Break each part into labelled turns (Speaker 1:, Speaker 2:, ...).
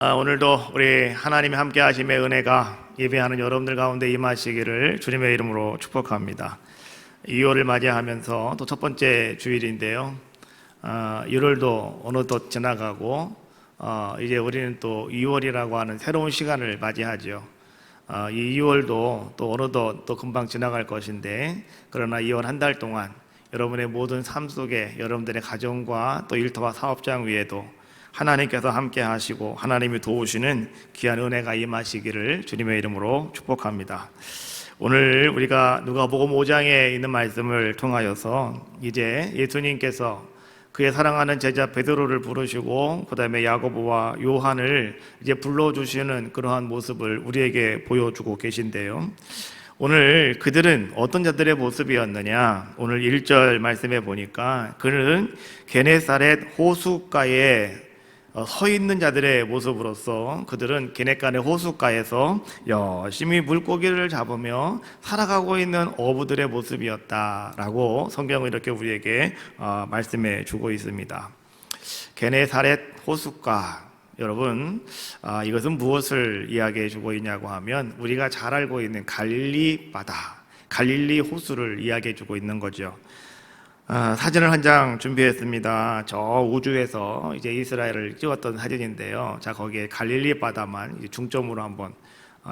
Speaker 1: 오늘도 우리 하나님이 함께 하심의 은혜가 예배하는 여러분들 가운데 임하시기를 주님의 이름으로 축복합니다. 2월을 맞이하면서 또 첫 번째 주일인데요. 1월도 어느덧 지나가고 이제 우리는 또 2월이라고 하는 새로운 시간을 맞이하죠. 이 2월도 또 어느덧 또 금방 지나갈 것인데, 그러나 2월 한 달 동안 여러분의 모든 삶 속에 여러분들의 가정과 또 일터와 사업장 위에도 하나님께서 함께 하시고 하나님이 도우시는 귀한 은혜가 임하시기를 주님의 이름으로 축복합니다. 오늘 우리가 누가복음 5장에 있는 말씀을 통하여서 이제 예수님께서 그의 사랑하는 제자 베드로를 부르시고 그 다음에 야고보와 요한을 이제 불러주시는 그러한 모습을 우리에게 보여주고 계신데요. 오늘 그들은 어떤 자들의 모습이었느냐? 오늘 1절 말씀에 보니까 그는 게네사렛 호숫가에 서 있는 자들의 모습으로서 그들은 게네사렛 호숫가에서 열심히 물고기를 잡으며 살아가고 있는 어부들의 모습이었다라고 성경은 이렇게 우리에게 말씀해 주고 있습니다. 게네사렛 호숫가, 여러분, 이것은 무엇을 이야기해 주고 있냐고 하면 우리가 잘 알고 있는 갈릴리 바다, 갈릴리 호수를 이야기해 주고 있는 거죠. 사진을 한 장 준비했습니다. 저 우주에서 이제 이스라엘을 찍었던 사진인데요. 자, 거기에 갈릴리 바다만 이제 중점으로 한번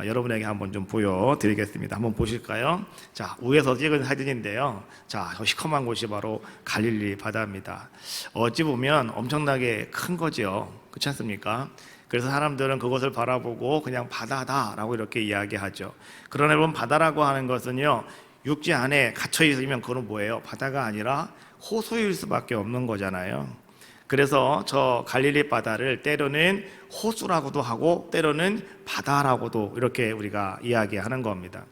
Speaker 1: 여러분에게 한번 좀 보여드리겠습니다. 한번 보실까요? 자, 위에서 찍은 사진인데요. 자, 저 시커먼 곳이 바로 갈릴리 바다입니다. 어찌 보면 엄청나게 큰 거죠. 그렇지 않습니까? 그래서 사람들은 그것을 바라보고 그냥 바다다라고 이렇게 이야기하죠. 그러나 여러분, 바다라고 하는 것은요, 육지 안에 갇혀 있으면 그건 뭐예요? 바다가 아니라 호수일 수밖에 없는 거잖아요. 그래서 저 갈릴리 바다를 때로는 호수라고도 하고 때로는 바다라고도 이렇게 우리가 이야기하는 겁니다.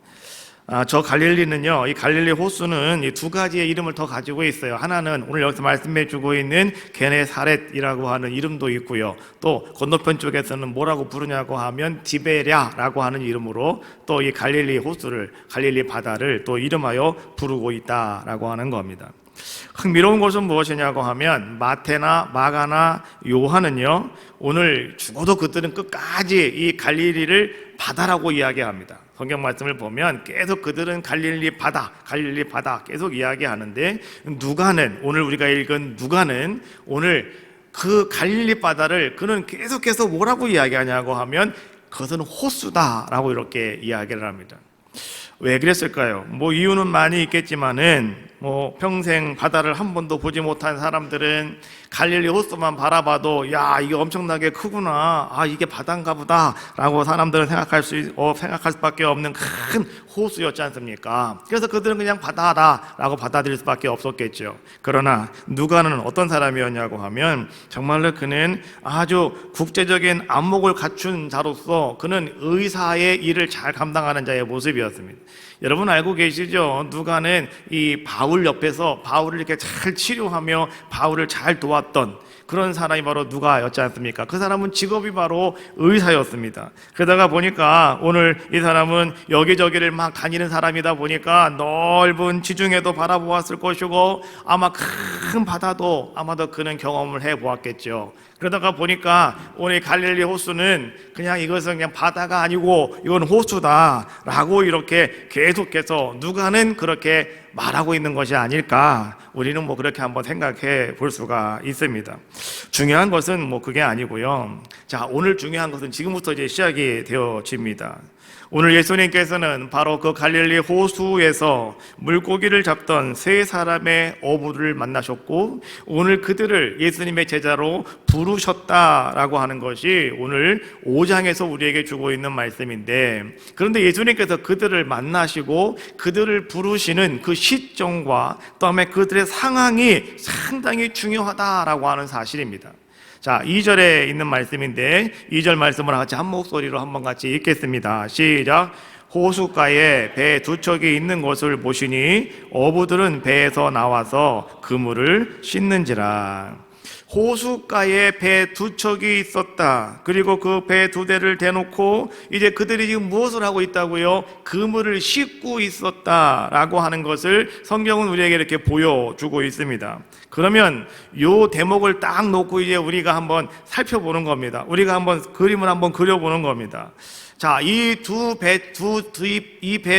Speaker 1: 저 갈릴리는요, 이 갈릴리 호수는 이 두 가지의 이름을 더 가지고 있어요. 하나는 오늘 여기서 말씀해 주고 있는 게네사렛이라고 하는 이름도 있고요. 또 건너편 쪽에서는 뭐라고 부르냐고 하면 디베랴라고 하는 이름으로 또 이 갈릴리 호수를, 갈릴리 바다를 또 이름하여 부르고 있다라고 하는 겁니다. 흥미로운 것은 무엇이냐고 하면 마태나 마가나 요한은요, 오늘 죽어도 그들은 끝까지 이 갈릴리를 바다라고 이야기합니다. 성경 말씀을 보면 계속 그들은 갈릴리 바다, 갈릴리 바다 계속 이야기하는데, 누가는, 오늘 우리가 읽은 누가는 오늘 그 갈릴리 바다를 그는 계속해서 뭐라고 이야기하냐고 하면 그것은 호수다라고 이렇게 이야기를 합니다. 왜 그랬을까요? 뭐 이유는 많이 있겠지만은 평생 바다를 한 번도 보지 못한 사람들은 갈릴리 호수만 바라봐도 야, 이게 엄청나게 크구나, 이게 바다인가 보다 라고 사람들은 생각할 수밖에 없는 큰 호수였지 않습니까? 그래서 그들은 그냥 바다다 라고 받아들일 수밖에 없었겠죠. 그러나 누가는 어떤 사람이었냐고 하면 정말로 그는 아주 국제적인 안목을 갖춘 자로서 그는 의사의 일을 잘 감당하는 자의 모습이었습니다. 여러분 알고 계시죠? 누가는 이 바울 옆에서 바울을 이렇게 잘 치료하며 바울을 잘 도왔던 그런 사람이 바로 누가였지 않습니까? 그 사람은 직업이 바로 의사였습니다. 그러다가 보니까 오늘 이 사람은 여기저기를 막 다니는 사람이다 보니까 넓은 지중해도 바라보았을 것이고 아마 큰 바다도 아마도 그는 경험을 해보았겠죠. 그러다가 보니까 오늘 갈릴리 호수는 그냥 이것은 그냥 바다가 아니고 이건 호수다라고 이렇게 계속해서 누가는 그렇게 말하고 있는 것이 아닐까, 우리는 그렇게 한번 생각해 볼 수가 있습니다. 중요한 것은 그게 아니고요. 자, 오늘 중요한 것은 지금부터 이제 시작이 되어집니다. 오늘 예수님께서는 바로 그 갈릴리 호수에서 물고기를 잡던 세 사람의 어부를 만나셨고 오늘 그들을 예수님의 제자로 부르셨다라고 하는 것이 오늘 5장에서 우리에게 주고 있는 말씀인데, 그런데 예수님께서 그들을 만나시고 그들을 부르시는 그 시점과 다음에 그들의 상황이 상당히 중요하다라고 하는 사실입니다. 자, 2절에 있는 말씀인데 2절 말씀을 같이 한 목소리로 한번 같이 읽겠습니다. 시작. 호숫가에 배 두 척이 있는 것을 보시니 어부들은 배에서 나와서 그물을 씻는지라. 호숫가에 배 두 척이 있었다. 그리고 그 배 두 대를 대놓고 이제 그들이 지금 무엇을 하고 있다고요? 그물을 싣고 있었다라고 하는 것을 성경은 우리에게 이렇게 보여주고 있습니다. 그러면 요 대목을 딱 놓고 이제 우리가 한번 살펴보는 겁니다. 우리가 한번 그림을 한번 그려보는 겁니다. 자, 이 배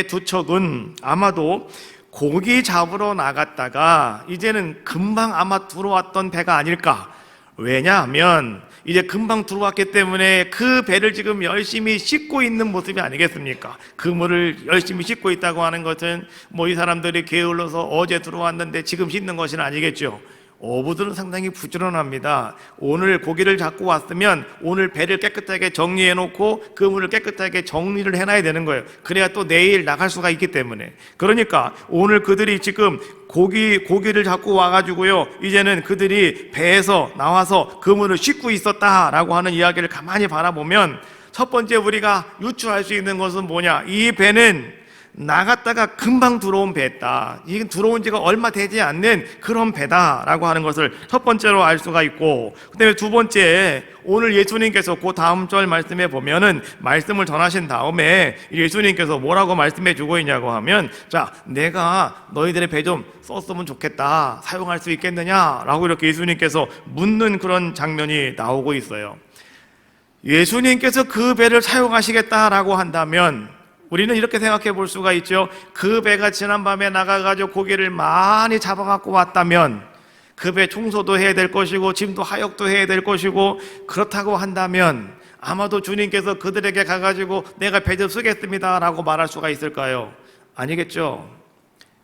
Speaker 1: 두 척은 아마도 고기 잡으러 나갔다가 이제는 금방 아마 들어왔던 배가 아닐까. 왜냐하면 이제 금방 들어왔기 때문에 그 배를 지금 열심히 싣고 있는 모습이 아니겠습니까? 그물을 열심히 싣고 있다고 하는 것은 뭐 이 사람들이 게을러서 어제 들어왔는데 지금 싣는 것은 아니겠죠. 어부들은 상당히 부지런합니다. 오늘 고기를 잡고 왔으면 오늘 배를 깨끗하게 정리해 놓고 그물을 깨끗하게 정리를 해놔야 되는 거예요. 그래야 또 내일 나갈 수가 있기 때문에. 그러니까 오늘 그들이 지금 고기를 잡고 와가지고요, 이제는 그들이 배에서 나와서 그물을 싣고 있었다라고 하는 이야기를 가만히 바라보면 첫 번째 우리가 유추할 수 있는 것은 뭐냐? 이 배는 나갔다가 금방 들어온 배다. 이게 들어온 지가 얼마 되지 않는 그런 배다라고 하는 것을 첫 번째로 알 수가 있고, 그 다음에 두 번째, 오늘 예수님께서 그 다음 절 말씀에 보면은 말씀을 전하신 다음에 예수님께서 뭐라고 말씀해 주고 있냐고 하면, 자, 내가 너희들의 배 좀 썼으면 좋겠다, 사용할 수 있겠느냐라고 이렇게 예수님께서 묻는 그런 장면이 나오고 있어요. 예수님께서 그 배를 사용하시겠다라고 한다면 우리는 이렇게 생각해 볼 수가 있죠. 그 배가 지난밤에 나가가지고 고기를 많이 잡아갖고 왔다면 그 배 청소도 해야 될 것이고 짐도 하역도 해야 될 것이고, 그렇다고 한다면 아마도 주님께서 그들에게 가가지고 내가 배 좀 쓰겠습니다 라고 말할 수가 있을까요? 아니겠죠.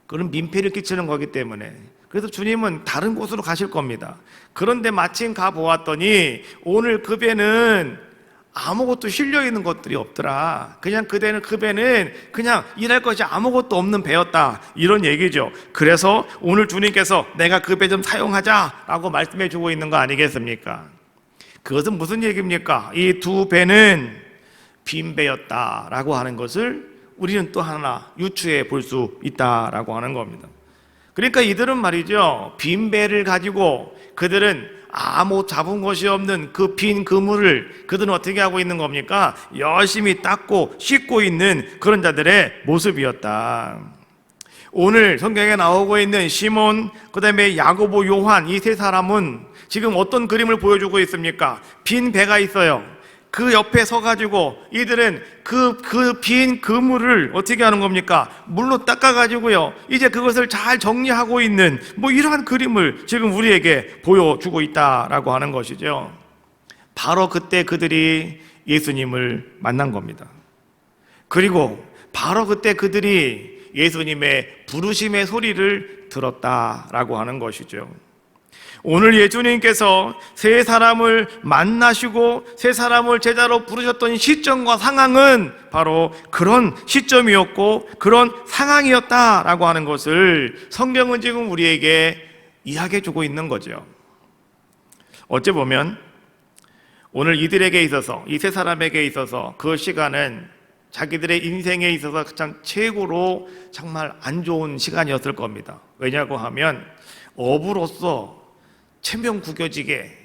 Speaker 1: 그건 민폐를 끼치는 거기 때문에. 그래서 주님은 다른 곳으로 가실 겁니다. 그런데 마침 가보았더니 오늘 그 배는 아무것도 실려있는 것들이 없더라. 그냥 그 배는 그냥 일할 것이 아무것도 없는 배였다, 이런 얘기죠. 그래서 오늘 주님께서 내가 그 배 좀 사용하자라고 말씀해 주고 있는 거 아니겠습니까? 그것은 무슨 얘기입니까? 이 두 배는 빈 배였다라고 하는 것을 우리는 또 하나 유추해 볼 수 있다라고 하는 겁니다. 그러니까 이들은 말이죠, 빈 배를 가지고 그들은 아무 잡은 것이 없는 그 빈 그물을 그들은 어떻게 하고 있는 겁니까? 열심히 닦고 씻고 있는 그런 자들의 모습이었다. 오늘 성경에 나오고 있는 시몬, 그 다음에 야고보, 요한, 이 세 사람은 지금 어떤 그림을 보여주고 있습니까? 빈 배가 있어요. 그 옆에 서가지고 이들은 그 빈 그물을 어떻게 하는 겁니까? 물로 닦아가지고요, 이제 그것을 잘 정리하고 있는 뭐 이러한 그림을 지금 우리에게 보여주고 있다라고 하는 것이죠. 바로 그때 그들이 예수님을 만난 겁니다. 그리고 바로 그때 그들이 예수님의 부르심의 소리를 들었다라고 하는 것이죠. 오늘 예수님께서 세 사람을 만나시고 세 사람을 제자로 부르셨던 시점과 상황은 바로 그런 시점이었고 그런 상황이었다라고 하는 것을 성경은 지금 우리에게 이야기해 주고 있는 거죠. 어찌 보면 오늘 이들에게 있어서, 이 세 사람에게 있어서 그 시간은 자기들의 인생에 있어서 가장 최고로 정말 안 좋은 시간이었을 겁니다. 왜냐고 하면 어부로서 천명구겨지게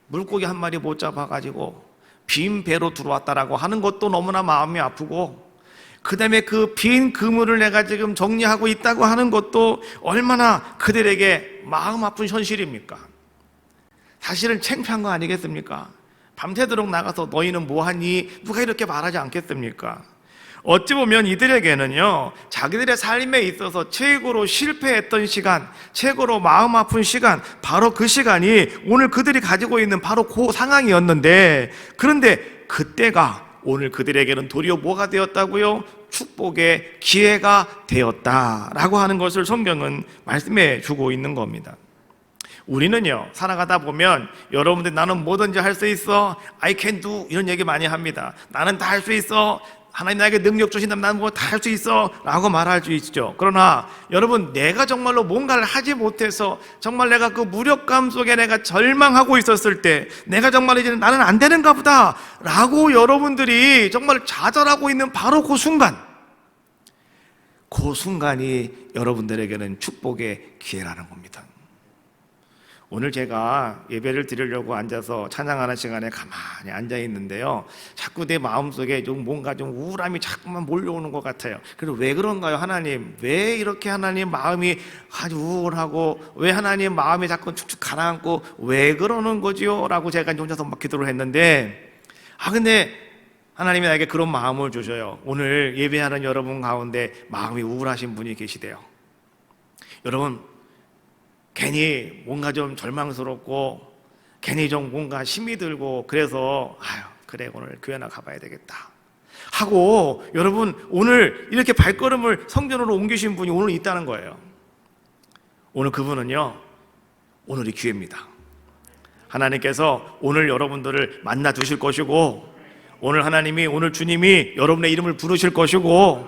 Speaker 1: 물고기 한 마리 못 잡아가지고 빈 배로 들어왔다라고 하는 것도 너무나 마음이 아프고, 그 다음에 그 빈 그물을 내가 지금 정리하고 있다고 하는 것도 얼마나 그들에게 마음 아픈 현실입니까? 사실은 창피한 거 아니겠습니까? 밤새도록 나가서 너희는 뭐하니? 누가 이렇게 말하지 않겠습니까? 어찌 보면 이들에게는요, 자기들의 삶에 있어서 최고로 실패했던 시간, 최고로 마음 아픈 시간, 바로 그 시간이 오늘 그들이 가지고 있는 바로 그 상황이었는데, 그런데 그때가 오늘 그들에게는 도리어 뭐가 되었다고요? 축복의 기회가 되었다라고 하는 것을 성경은 말씀해 주고 있는 겁니다. 우리는요, 살아가다 보면 여러분들 나는 뭐든지 할 수 있어, I can do, 이런 얘기 많이 합니다. 나는 다 할 수 있어, 하나님 나에게 능력 주신다면 나는 뭐 다 할 수 있어 라고 말할 수 있죠. 그러나 여러분, 내가 정말로 뭔가를 하지 못해서 정말 내가 그 무력감 속에 내가 절망하고 있었을 때, 내가 정말 이제 나는 안 되는가 보다 라고 여러분들이 정말 좌절하고 있는 바로 그 순간, 그 순간이 여러분들에게는 축복의 기회라는 겁니다. 오늘 제가 예배를 드리려고 앉아서 찬양하는 시간에 가만히 앉아 있는데요, 자꾸 내 마음속에 좀 뭔가 좀 우울함이 자꾸만 몰려오는 것 같아요. 그래서 왜 그런가요? 하나님, 왜 이렇게 하나님 마음이 아주 우울하고, 왜 하나님 마음이 자꾸 축축 가라앉고, 왜 그러는 거지요? 라고 제가 혼자서 막 기도를 했는데, 근데 하나님이 나에게 그런 마음을 주셔요. 오늘 예배하는 여러분 가운데 마음이 우울하신 분이 계시대요. 여러분, 괜히 뭔가 좀 절망스럽고, 괜히 좀 뭔가 힘이 들고, 그래서 그래, 오늘 교회나 가봐야 되겠다 하고, 여러분 오늘 이렇게 발걸음을 성전으로 옮기신 분이 오늘 있다는 거예요. 오늘 그분은요, 오늘이 기회입니다. 하나님께서 오늘 여러분들을 만나 주실 것이고, 오늘 하나님이, 오늘 주님이 여러분의 이름을 부르실 것이고,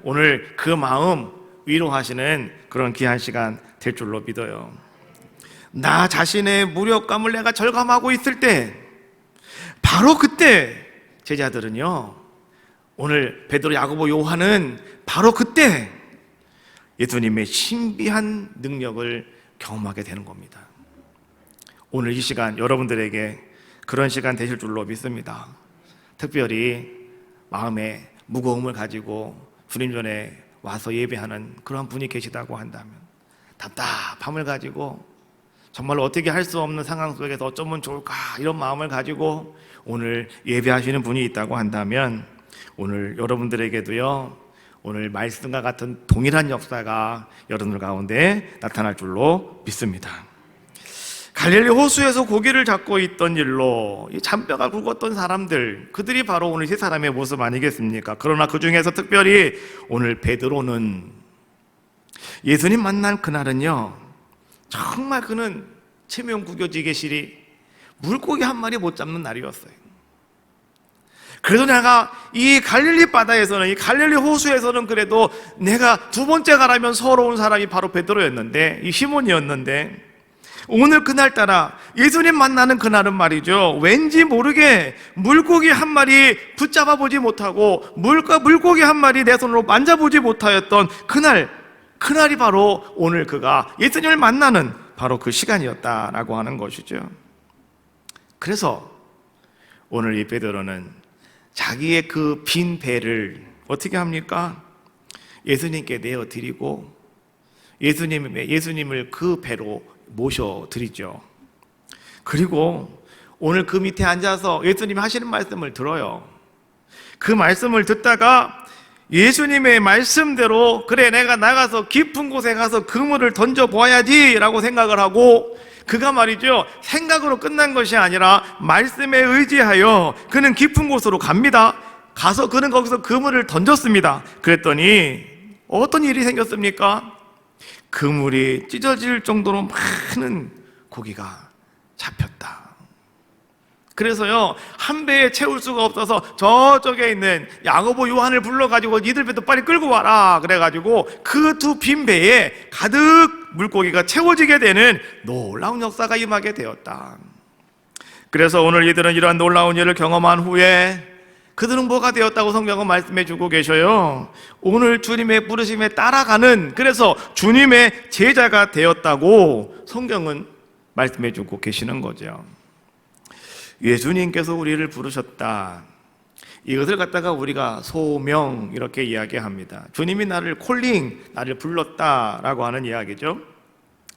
Speaker 1: 오늘 그 마음 위로하시는 그런 귀한 시간 될 줄로 믿어요. 나 자신의 무력감을 내가 절감하고 있을 때, 바로 그때 제자들은요, 오늘 베드로, 야고보, 요한은 바로 그때 예수님의 신비한 능력을 경험하게 되는 겁니다. 오늘 이 시간 여러분들에게 그런 시간 되실 줄로 믿습니다. 특별히 마음에 무거움을 가지고 주님 전에 와서 예배하는 그런 분이 계시다고 한다면, 답답함을 가지고 정말 어떻게 할 수 없는 상황 속에서 어쩌면 좋을까, 이런 마음을 가지고 오늘 예배하시는 분이 있다고 한다면, 오늘 여러분들에게도요, 오늘 말씀과 같은 동일한 역사가 여러분들 가운데 나타날 줄로 믿습니다. 갈릴리 호수에서 고기를 잡고 있던 일로 잔뼈가 굵었던 사람들, 그들이 바로 오늘 세 사람의 모습 아니겠습니까? 그러나 그 중에서 특별히 오늘 베드로는, 예수님 만난 그날은요, 정말 그는 체면 구겨지게 시리 물고기 한 마리 못 잡는 날이었어요. 그래도 내가 이 갈릴리 바다에서는, 이 갈릴리 호수에서는 그래도 내가 두 번째 가라면 서러운 사람이 바로 베드로였는데, 이 시몬이었는데, 오늘 그날따라 예수님 만나는 그날은 말이죠, 왠지 모르게 물고기 한 마리 붙잡아 보지 못하고, 물고기 한 마리 내 손으로 만져보지 못하였던 그날이 바로 오늘 그가 예수님을 만나는 바로 그 시간이었다라고 하는 것이죠. 그래서 오늘 이 베드로는 자기의 그 빈 배를 어떻게 합니까? 예수님께 내어드리고, 예수님을 그 배로 모셔드리죠. 그리고 오늘 그 밑에 앉아서 예수님이 하시는 말씀을 들어요. 그 말씀을 듣다가 예수님의 말씀대로, 그래, 내가 나가서 깊은 곳에 가서 그물을 던져보아야지 라고 생각을 하고, 그가 말이죠, 생각으로 끝난 것이 아니라 말씀에 의지하여 그는 깊은 곳으로 갑니다. 가서 그는 거기서 그물을 던졌습니다. 그랬더니 어떤 일이 생겼습니까? 그물이 찢어질 정도로 많은 고기가 잡혔다. 그래서요, 한 배에 채울 수가 없어서 저쪽에 있는 야고보, 요한을 불러가지고 니들 배도 빨리 끌고 와라 그래가지고 그 두 빈 배에 가득 물고기가 채워지게 되는 놀라운 역사가 임하게 되었다. 그래서 오늘 이들은 이러한 놀라운 일을 경험한 후에 그들은 뭐가 되었다고 성경은 말씀해 주고 계셔요. 오늘 주님의 부르심에 따라가는, 그래서 주님의 제자가 되었다고 성경은 말씀해 주고 계시는 거죠. 예수님께서 우리를 부르셨다, 이것을 갖다가 우리가 소명 이렇게 이야기합니다. 주님이 나를 나를 불렀다라고 하는 이야기죠.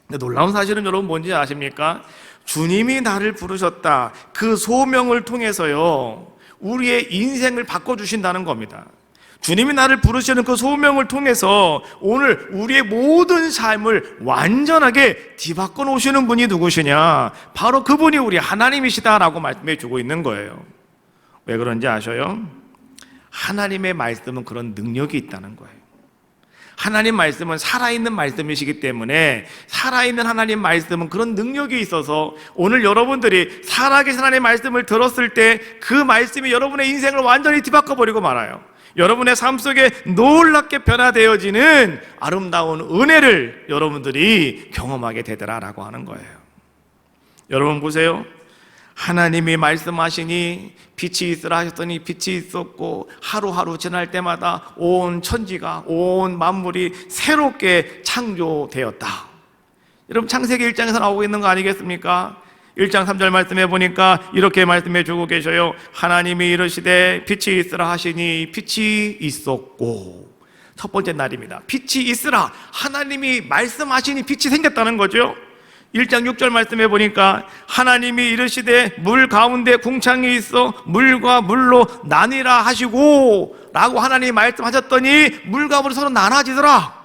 Speaker 1: 근데 놀라운 사실은 여러분 뭔지 아십니까? 주님이 나를 부르셨다, 그 소명을 통해서요, 우리의 인생을 바꿔주신다는 겁니다. 주님이 나를 부르시는 그 소명을 통해서 오늘 우리의 모든 삶을 완전하게 뒤바꿔 놓으시는 분이 누구시냐? 바로 그분이 우리 하나님이시다라고 말씀해 주고 있는 거예요. 왜 그런지 아셔요? 하나님의 말씀은 그런 능력이 있다는 거예요. 하나님 말씀은 살아있는 말씀이시기 때문에, 살아있는 하나님 말씀은 그런 능력이 있어서 오늘 여러분들이 살아계신 하나님의 말씀을 들었을 때 그 말씀이 여러분의 인생을 완전히 뒤바꿔버리고 말아요. 여러분의 삶 속에 놀랍게 변화되어지는 아름다운 은혜를 여러분들이 경험하게 되더라라고 하는 거예요. 여러분 보세요. 하나님이 말씀하시니 빛이 있으라 하셨더니 빛이 있었고, 하루하루 지날 때마다 온 천지가, 온 만물이 새롭게 창조되었다. 여러분 창세기 1장에서 나오고 있는 거 아니겠습니까? 1장 3절 말씀해 보니까 이렇게 말씀해 주고 계셔요. 하나님이 이르시되 빛이 있으라 하시니 빛이 있었고. 첫 번째 날입니다. 빛이 있으라. 하나님이 말씀하시니 빛이 생겼다는 거죠. 1장 6절 말씀해 보니까 하나님이 이르시되 물 가운데 궁창이 있어 물과 물로 나뉘라 하시고 라고 하나님이 말씀하셨더니 물과 물이 서로 나눠지더라.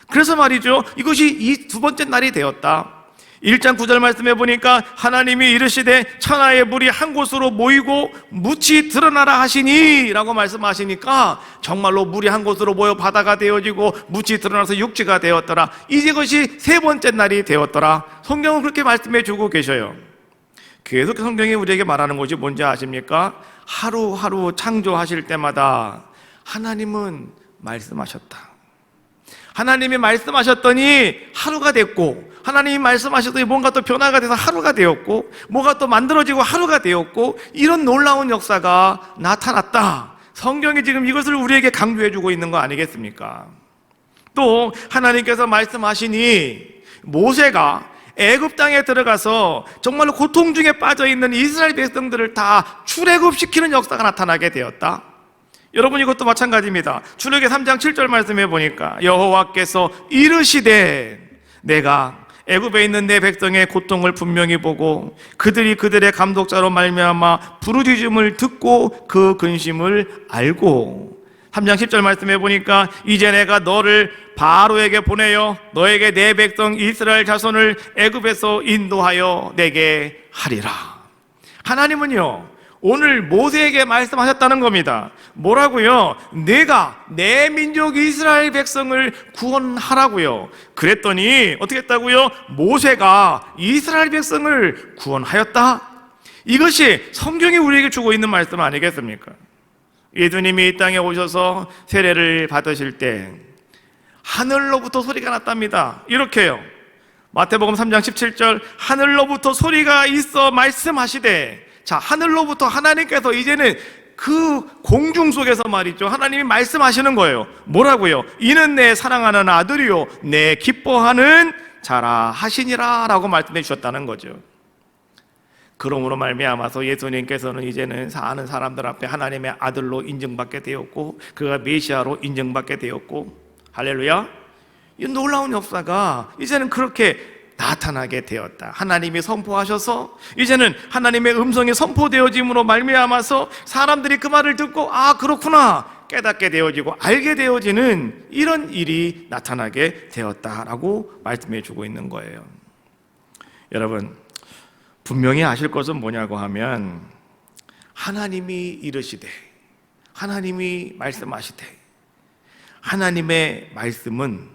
Speaker 1: 그래서 말이죠, 이것이 이 두 번째 날이 되었다. 1장 9절 말씀해 보니까 하나님이 이르시되 천하의 물이 한 곳으로 모이고 묻이 드러나라 하시니 라고 말씀하시니까 정말로 물이 한 곳으로 모여 바다가 되어지고 묻이 드러나서 육지가 되었더라. 이제 그것이 세 번째 날이 되었더라. 성경은 그렇게 말씀해 주고 계셔요. 계속 성경이 우리에게 말하는 것이 뭔지 아십니까? 하루하루 창조하실 때마다 하나님은 말씀하셨다. 하나님이 말씀하셨더니 하루가 됐고, 하나님이 말씀하셨더니 뭔가 또 변화가 돼서 하루가 되었고, 뭐가 또 만들어지고 하루가 되었고, 이런 놀라운 역사가 나타났다. 성경이 지금 이것을 우리에게 강조해주고 있는 거 아니겠습니까? 또 하나님께서 말씀하시니 모세가 애굽 땅에 들어가서 정말로 고통 중에 빠져있는 이스라엘 백성들을 다 출애굽시키는 역사가 나타나게 되었다. 여러분, 이것도 마찬가지입니다. 출애굽기 3장 7절 말씀해 보니까 여호와께서 이르시되 내가 애굽에 있는 내 백성의 고통을 분명히 보고 그들이 그들의 감독자로 말미암아 부르짖음을 듣고 그 근심을 알고, 3장 10절 말씀해 보니까 이제 내가 너를 바로에게 보내어 너에게 내 백성 이스라엘 자손을 애굽에서 인도하여 내게 하리라. 하나님은요 오늘 모세에게 말씀하셨다는 겁니다. 뭐라고요? 내가 내 민족 이스라엘 백성을 구원하라고요. 그랬더니 어떻게 했다고요? 모세가 이스라엘 백성을 구원하였다. 이것이 성경이 우리에게 주고 있는 말씀 아니겠습니까? 예수님이 이 땅에 오셔서 세례를 받으실 때 하늘로부터 소리가 났답니다. 이렇게요. 마태복음 3장 17절 하늘로부터 소리가 있어 말씀하시되, 자, 하늘로부터 하나님께서 이제는 그 공중 속에서 말이죠, 하나님이 말씀하시는 거예요. 뭐라고요? 이는 내 사랑하는 아들이요 내 기뻐하는 자라 하시니라 라고 말씀해 주셨다는 거죠. 그러므로 말미암아서 예수님께서는 이제는 사는 사람들 앞에 하나님의 아들로 인정받게 되었고 그가 메시아로 인정받게 되었고, 할렐루야. 이 놀라운 역사가 이제는 그렇게 나타나게 되었다. 하나님이 선포하셔서 이제는 하나님의 음성이 선포되어짐으로 말미암아서 사람들이 그 말을 듣고 아 그렇구나 깨닫게 되어지고 알게 되어지는 이런 일이 나타나게 되었다라고 말씀해 주고 있는 거예요. 여러분, 분명히 아실 것은 뭐냐고 하면 하나님이 이르시되, 하나님이 말씀하시되, 하나님의 말씀은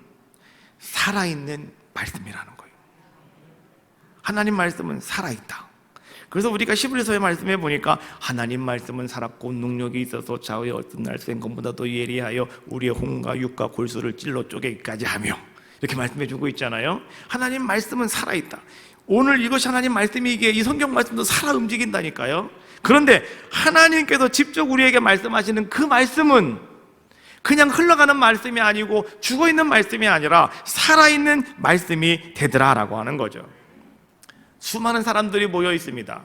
Speaker 1: 살아있는 말씀이라는 거예요. 하나님 말씀은 살아있다. 그래서 우리가 히브리서의 말씀에 보니까 하나님 말씀은 살았고 능력이 있어서 좌우의 어떤 날 생검보다도 예리하여 우리의 혼과 육과 골수를 찔러 쪼개기까지 하며, 이렇게 말씀해 주고 있잖아요. 하나님 말씀은 살아있다. 오늘 이것이 하나님 말씀이 이게 이 성경 말씀도 살아 움직인다니까요. 그런데 하나님께서 직접 우리에게 말씀하시는 그 말씀은 그냥 흘러가는 말씀이 아니고 죽어있는 말씀이 아니라 살아있는 말씀이 되더라라고 하는 거죠. 수많은 사람들이 모여 있습니다.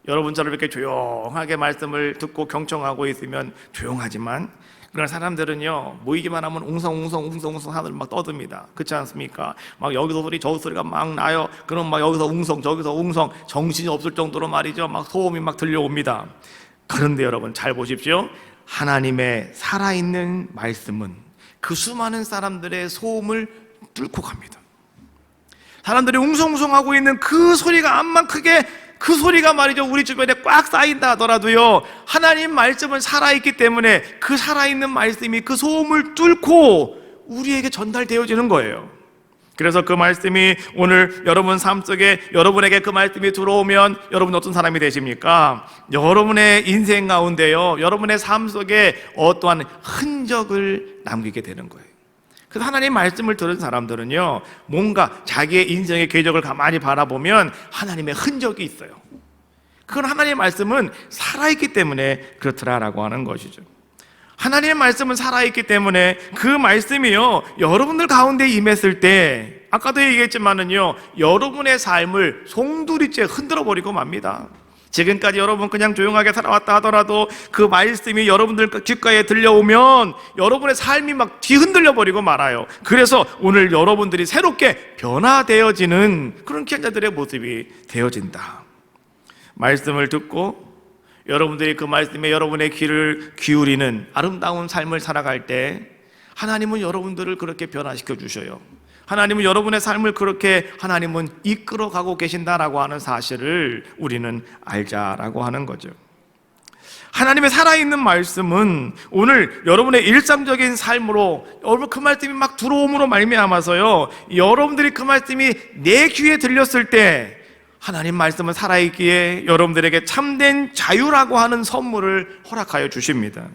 Speaker 1: 여러분처럼 이렇게 조용하게 말씀을 듣고 경청하고 있으면 조용하지만, 그런 사람들은요 모이기만 하면 웅성웅성 하늘 막 떠듭니다. 그렇지 않습니까? 막 여기서 소리 저 소리가 막 나요. 그럼 막 여기서 웅성 저기서 웅성, 정신이 없을 정도로 말이죠 막 소음이 막 들려옵니다. 그런데 여러분 잘 보십시오. 하나님의 살아있는 말씀은 그 수많은 사람들의 소음을 뚫고 갑니다. 사람들이 웅성웅성하고 있는 그 소리가 암만 크게 그 소리가 말이죠 우리 주변에 꽉 쌓인다 하더라도요 하나님 말씀은 살아있기 때문에 그 살아있는 말씀이 그 소음을 뚫고 우리에게 전달되어지는 거예요. 그래서 그 말씀이 오늘 여러분 삶 속에 여러분에게 그 말씀이 들어오면 여러분 어떤 사람이 되십니까? 여러분의 인생 가운데요 여러분의 삶 속에 어떠한 흔적을 남기게 되는 거예요. 그래서 하나님 말씀을 들은 사람들은요 뭔가 자기의 인생의 궤적을 가만히 바라보면 하나님의 흔적이 있어요. 그건 하나님의 말씀은 살아있기 때문에 그렇더라라고 하는 것이죠. 하나님의 말씀은 살아있기 때문에 그 말씀이요, 여러분들 가운데 임했을 때, 아까도 얘기했지만은요, 여러분의 삶을 송두리째 흔들어 버리고 맙니다. 지금까지 여러분 그냥 조용하게 살아왔다 하더라도 그 말씀이 여러분들 귓가에 들려오면 여러분의 삶이 막 뒤흔들려 버리고 말아요. 그래서 오늘 여러분들이 새롭게 변화되어지는 그런 기한자들의 모습이 되어진다. 말씀을 듣고 여러분들이 그 말씀에 여러분의 귀를 기울이는 아름다운 삶을 살아갈 때 하나님은 여러분들을 그렇게 변화시켜 주셔요. 하나님은 여러분의 삶을 그렇게 하나님은 이끌어가고 계신다라고 하는 사실을 우리는 알자라고 하는 거죠. 하나님의 살아있는 말씀은 오늘 여러분의 일상적인 삶으로 여러분 그 말씀이 막 들어옴으로 말미암아서요, 여러분들이 그 말씀이 내 귀에 들렸을 때 하나님 말씀은 살아있기에 여러분들에게 참된 자유라고 하는 선물을 허락하여 주십니다.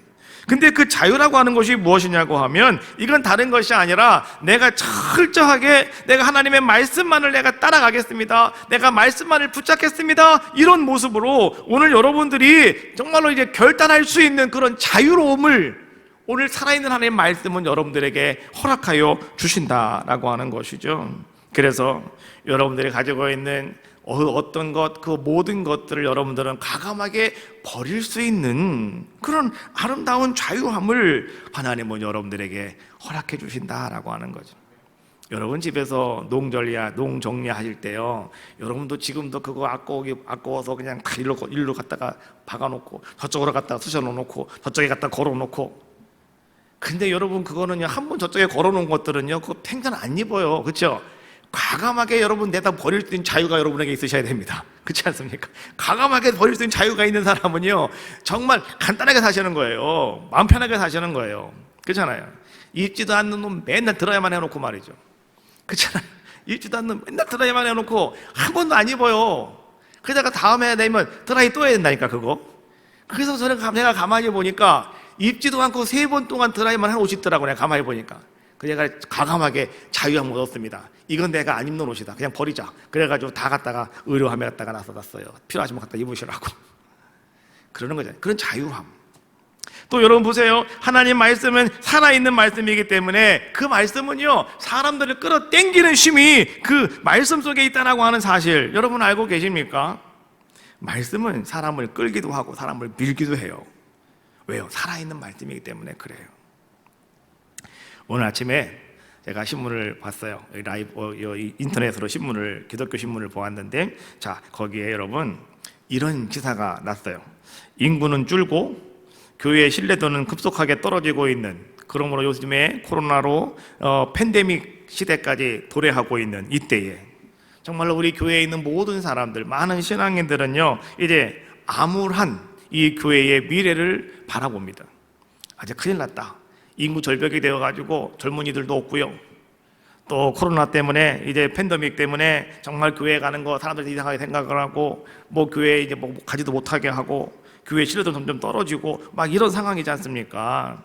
Speaker 1: 근데 그 자유라고 하는 것이 무엇이냐고 하면 이건 다른 것이 아니라 내가 철저하게 내가 하나님의 말씀만을 내가 따라가겠습니다, 내가 말씀만을 붙잡겠습니다, 이런 모습으로 오늘 여러분들이 정말로 이제 결단할 수 있는 그런 자유로움을 오늘 살아있는 하나님의 말씀은 여러분들에게 허락하여 주신다라고 하는 것이죠. 그래서 여러분들이 가지고 있는 어떤 것, 그 모든 것들을 여러분들은 과감하게 버릴 수 있는 그런 아름다운 자유함을 하나님은 여러분들에게 허락해 주신다라고 하는 거죠. 여러분 집에서 농 정리하실 때요, 여러분도 지금도 그거 아까워서 그냥 다 일로 갖다가 박아놓고 저쪽으로 갖다가 쑤셔놓고 저쪽에 갖다 걸어놓고, 근데 여러분 그거는요, 한 번 저쪽에 걸어놓은 것들은요, 그거 팽전 안 입어요. 그렇죠? 과감하게 여러분 내다 버릴 수 있는 자유가 여러분에게 있으셔야 됩니다. 그렇지 않습니까? 과감하게 버릴 수 있는 자유가 있는 사람은요, 정말 간단하게 사시는 거예요. 마음 편하게 사시는 거예요. 그렇잖아요. 입지도 않는 놈 맨날 들어야만 해놓고 말이죠. 그렇잖아요. 입지도 않는 놈 맨날 들어야만 해놓고 한 번도 안 입어요. 그러다가 다음에 되면 드라이 또 해야 된다니까 그거. 그래서 제가 가만히 보니까 입지도 않고 3번 동안 드라이만 한 옷이 있더라고. 내가 가만히 보니까. 그래서 제가 과감하게 자유함을 얻었습니다. 이건 내가 안 입는 옷이다, 그냥 버리자. 그래가지고 다 갖다가 의료함에 갖다가 놨어요. 필요하시면 갖다 입으시라고. 그러는 거잖아요. 그런 자유함. 또 여러분 보세요. 하나님 말씀은 살아있는 말씀이기 때문에 그 말씀은요, 사람들을 끌어당기는 힘이 그 말씀 속에 있다라고 하는 사실 여러분 알고 계십니까? 말씀은 사람을 끌기도 하고 사람을 밀기도 해요. 왜요? 살아있는 말씀이기 때문에 그래요. 오늘 아침에 제가 신문을 봤어요. 인터넷으로 기독교 신문을 보았는데, 자, 거기에 여러분 이런 기사가 났어요. 인구는 줄고 교회의 신뢰도는 급속하게 떨어지고 있는, 그러므로 요즘에 코로나로 팬데믹 시대까지 도래하고 있는 이때에 정말로 우리 교회에 있는 모든 사람들, 많은 신앙인들은요, 이제 암울한 이 교회의 미래를 바라봅니다. 아주 큰일 났다. 인구 절벽이 되어가지고 젊은이들도 없고요. 또 코로나 때문에 이제 팬데믹 때문에 정말 교회 가는 거 사람들이 이상하게 생각을 하고, 뭐 교회에 이제 뭐 가지도 못하게 하고, 교회 신뢰도 점점 떨어지고 막 이런 상황이지 않습니까?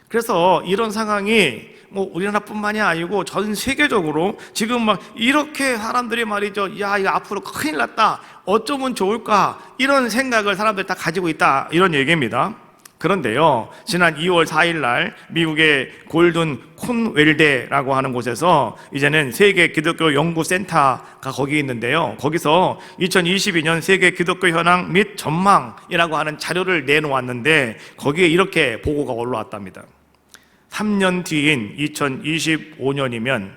Speaker 1: 그래서 이런 상황이 뭐 우리나라뿐만이 아니고 전 세계적으로 지금 막 이렇게 사람들이 말이죠, 야, 이거 앞으로 큰일 났다, 어쩌면 좋을까, 이런 생각을 사람들이 다 가지고 있다, 이런 얘기입니다. 그런데요, 지난 2월 4일 날 미국의 골든 콘웰대라고 하는 곳에서 이제는 세계 기독교 연구센터가 거기 있는데요, 거기서 2022년 세계 기독교 현황 및 전망이라고 하는 자료를 내놓았는데 거기에 이렇게 보고가 올라왔답니다. 3년 뒤인 2025년이면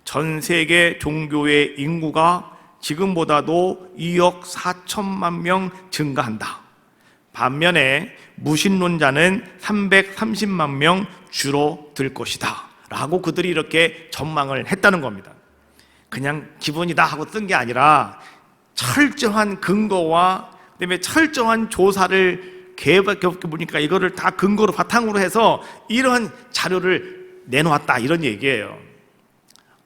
Speaker 1: 전 세계 종교의 인구가 지금보다도 2억 4천만 명 증가한다. 반면에 무신론자는 330만 명 줄어들 것이다 라고 그들이 이렇게 전망을 했다는 겁니다. 그냥 기분이다 하고 쓴 게 아니라 철저한 근거와 그다음에 철저한 조사를 보니까 이거를 다 근거로 바탕으로 해서 이러한 자료를 내놓았다, 이런 얘기예요.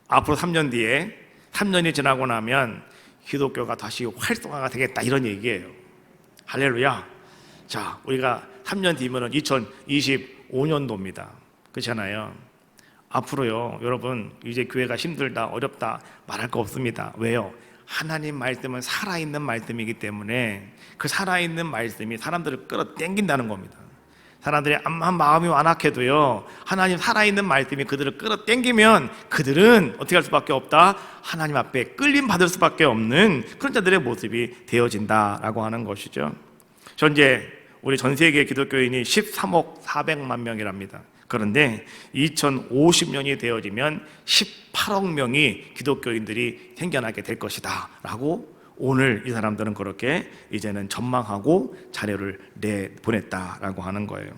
Speaker 1: 앞으로 3년 뒤에, 3년이 지나고 나면 기독교가 다시 활성화가 되겠다, 이런 얘기예요. 할렐루야. 자, 우리가 3년 뒤면은 2025년도입니다. 그렇잖아요. 앞으로요, 여러분, 이제 교회가 힘들다, 어렵다 말할 거 없습니다. 왜요? 하나님 말씀은 살아있는 말씀이기 때문에 그 살아있는 말씀이 사람들을 끌어당긴다는 겁니다. 사람들이 암만 마음이 완악해도요, 하나님 살아있는 말씀이 그들을 끌어당기면 그들은 어떻게 할 수밖에 없다? 하나님 앞에 끌림 받을 수밖에 없는 그런 자들의 모습이 되어진다라고 하는 것이죠. 현재 우리 전 세계 기독교인이 13억 400만 명이랍니다. 그런데 2050년이 되어지면 18억 명이 기독교인들이 생겨나게 될 것이다 라고 오늘 이 사람들은 그렇게 이제는 전망하고 자료를 내보냈다라고 하는 거예요.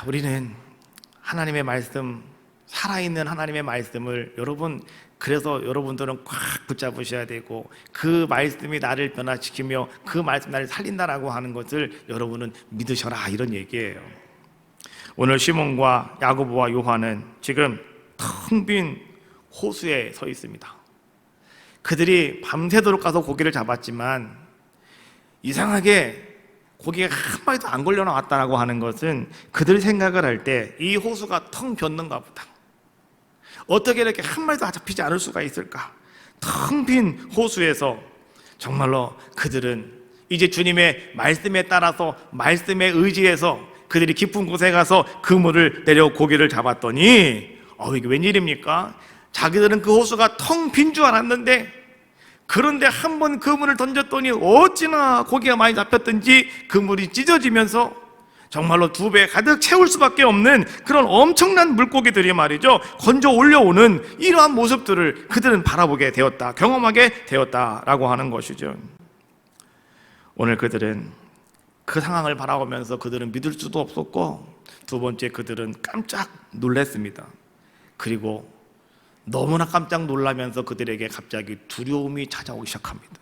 Speaker 1: 우리는 하나님의 말씀, 살아있는 하나님의 말씀을 그래서 여러분들은 꽉 붙잡으셔야 되고, 그 말씀이 나를 변화시키며 그 말씀이 나를 살린다라고 하는 것을 여러분은 믿으셔라, 이런 얘기예요. 오늘 시몬과 야고보와 요한은 지금 텅 빈 호수에 서 있습니다. 그들이 밤새도록 가서 고기를 잡았지만 이상하게 고기가 한 마리도 안 걸려 나왔다라고 하는 것은 그들이 생각을 할 때 이 호수가 텅 비었는가 보다. 어떻게 이렇게 한 마리도 잡히지 않을 수가 있을까? 텅 빈 호수에서 정말로 그들은 이제 주님의 말씀에 따라서, 말씀에 의지해서 그들이 깊은 곳에 가서 그물을 내려 고기를 잡았더니 이게 웬일입니까? 자기들은 그 호수가 텅 빈 줄 알았는데, 그런데 한 번 그물을 던졌더니 어찌나 고기가 많이 잡혔든지 그물이 찢어지면서 정말로 2배 가득 채울 수밖에 없는 그런 엄청난 물고기들이 말이죠, 건져 올려오는 이러한 모습들을 그들은 바라보게 되었다, 경험하게 되었다라고 하는 것이죠. 오늘 그들은 그 상황을 바라보면서 그들은 믿을 수도 없었고, 두 번째 그들은 깜짝 놀랐습니다. 그리고 너무나 깜짝 놀라면서 그들에게 갑자기 두려움이 찾아오기 시작합니다.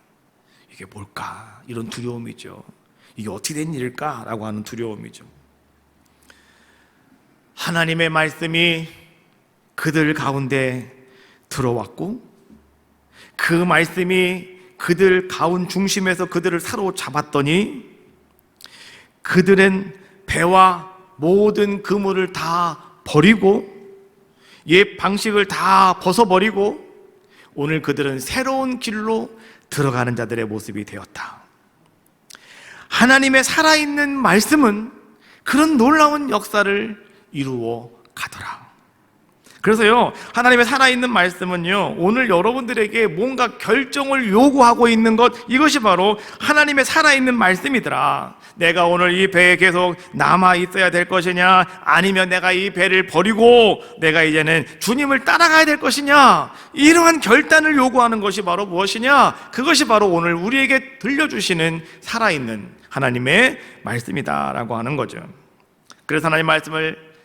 Speaker 1: 이게 뭘까? 이런 두려움이죠. 이게 어떻게 된 일일까? 라고 하는 두려움이죠. 하나님의 말씀이 그들 가운데 들어왔고, 그 말씀이 그들 가운 중심에서 그들을 사로잡았더니 그들은 배와 모든 그물을 다 버리고 옛 방식을 다 벗어버리고 오늘 그들은 새로운 길로 들어가는 자들의 모습이 되었다. 하나님의 살아있는 말씀은 그런 놀라운 역사를 이루어 가더라. 그래서요, 하나님의 살아있는 말씀은요, 오늘 여러분들에게 뭔가 결정을 요구하고 있는 것, 이것이 바로 하나님의 살아있는 말씀이더라. 내가 오늘 이 배에 계속 남아 있어야 될 것이냐, 아니면 내가 이 배를 버리고 내가 이제는 주님을 따라가야 될 것이냐, 이러한 결단을 요구하는 것이 바로 무엇이냐, 그것이 바로 오늘 우리에게 들려주시는 살아있는 하나님의 말씀이다라고 하는 거죠. 그래서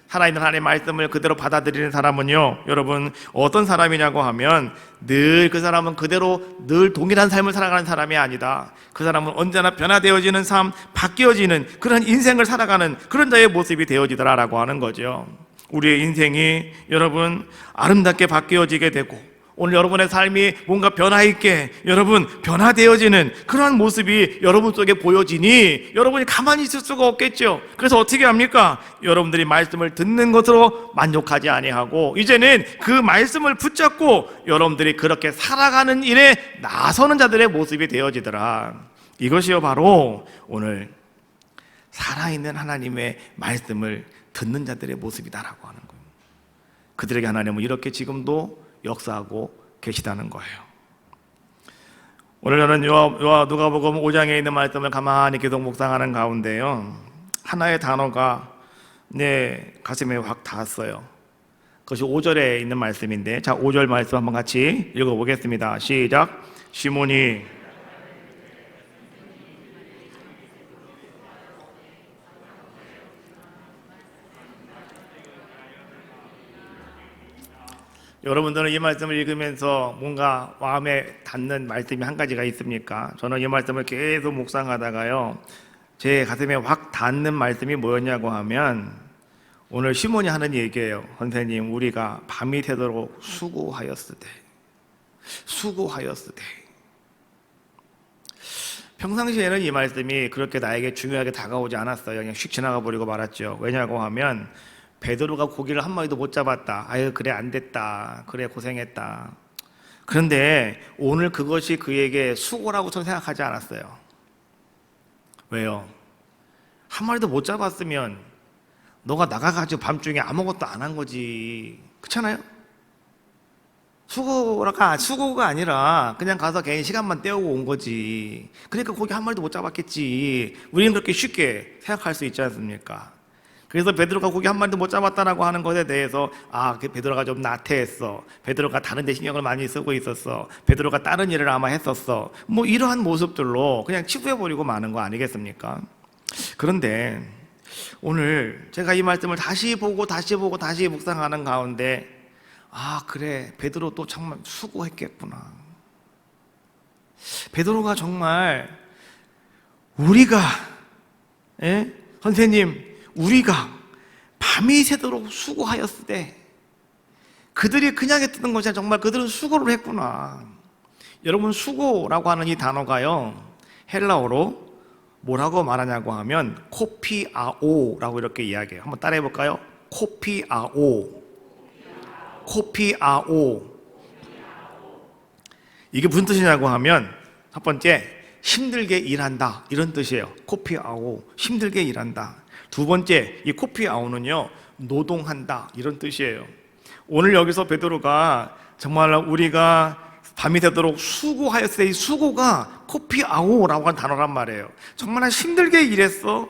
Speaker 1: 살아있는 하나님의 말씀을 그대로 받아들이는 사람은요, 여러분 어떤 사람이냐고 하면 늘 그 사람은 그대로 늘 동일한 삶을 살아가는 사람이 아니다. 그 사람은 언제나 변화되어지는 삶, 바뀌어지는 그런 인생을 살아가는 그런 자의 모습이 되어지더라라고 하는 거죠. 우리의 인생이 여러분 아름답게 바뀌어지게 되고, 오늘 여러분의 삶이 뭔가 변화있게 여러분 변화되어지는 그러한 모습이 여러분 속에 보여지니 여러분이 가만히 있을 수가 없겠죠. 그래서 어떻게 합니까? 여러분들이 말씀을 듣는 것으로 만족하지 아니하고 이제는 그 말씀을 붙잡고 여러분들이 그렇게 살아가는 일에 나서는 자들의 모습이 되어지더라. 이것이요 바로 오늘 살아있는 하나님의 말씀을 듣는 자들의 모습이다라고 하는 거예요. 그들에게 하나님은 이렇게 지금도 역사하고 계시다는 거예요. 오늘 저는 누가복음 5장에 있는 말씀을 가만히 계속 묵상하는 가운데요, 하나의 단어가 내 가슴에 확 닿았어요. 그것이 5절에 있는 말씀인데, 자 5절 말씀 한번 같이 읽어보겠습니다. 시작. 시몬이 여러분들은 이 말씀을 읽으면서 뭔가 마음에 닿는 말씀이 한 가지가 있습니까? 저는 이 말씀을 계속 묵상하다가요, 제 가슴에 확 닿는 말씀이 뭐였냐고 하면 오늘 시몬이 하는 얘기예요. 선생님, 우리가 밤이 새도록 수고하였으되. 평상시에는 이 말씀이 그렇게 나에게 중요하게 다가오지 않았어요. 그냥 휙 지나가 버리고 말았죠. 왜냐고 하면 베드로가 고기를 한 마리도 못 잡았다. 아유 그래 안 됐다. 그래 고생했다. 그런데 오늘 그것이 그에게 수고라고 저는 생각하지 않았어요. 왜요? 한 마리도 못 잡았으면 너가 나가가지고 밤중에 아무것도 안 한 거지. 그렇잖아요? 수고가 아니라 그냥 가서 개인 시간만 때우고 온 거지. 그러니까 고기 한 마리도 못 잡았겠지. 우리는 그렇게 쉽게 생각할 수 있지 않습니까? 그래서 베드로가 고기 한 마리도 못 잡았다라고 하는 것에 대해서 베드로가 좀 나태했어. 베드로가 다른 데 신경을 많이 쓰고 있었어. 베드로가 다른 일을 아마 했었어. 뭐 이러한 모습들로 그냥 치부해버리고 마는 거 아니겠습니까? 그런데 오늘 제가 이 말씀을 다시 보고 다시 묵상하는 가운데 그래, 베드로 또 정말 수고했겠구나. 베드로가 정말 우리가 선생님, 우리가 밤이 새도록 수고하였을 때 그들이 그냥 했던 것이 아니라 정말 그들은 수고를 했구나. 여러분, 수고라고 하는 이 단어가요, 헬라어로 뭐라고 말하냐고 하면 코피아오라고 이렇게 이야기해요. 한번 따라해 볼까요? 코피아오. 이게 무슨 뜻이냐고 하면 첫 번째, 힘들게 일한다 이런 뜻이에요. 코피아오, 힘들게 일한다. 두 번째, 이 코피아오는요, 노동한다 이런 뜻이에요. 오늘 여기서 베드로가 정말 우리가 밤이 되도록 수고하였을 때 이 수고가 코피아오라고 하는 단어란 말이에요. 정말 힘들게 일했어.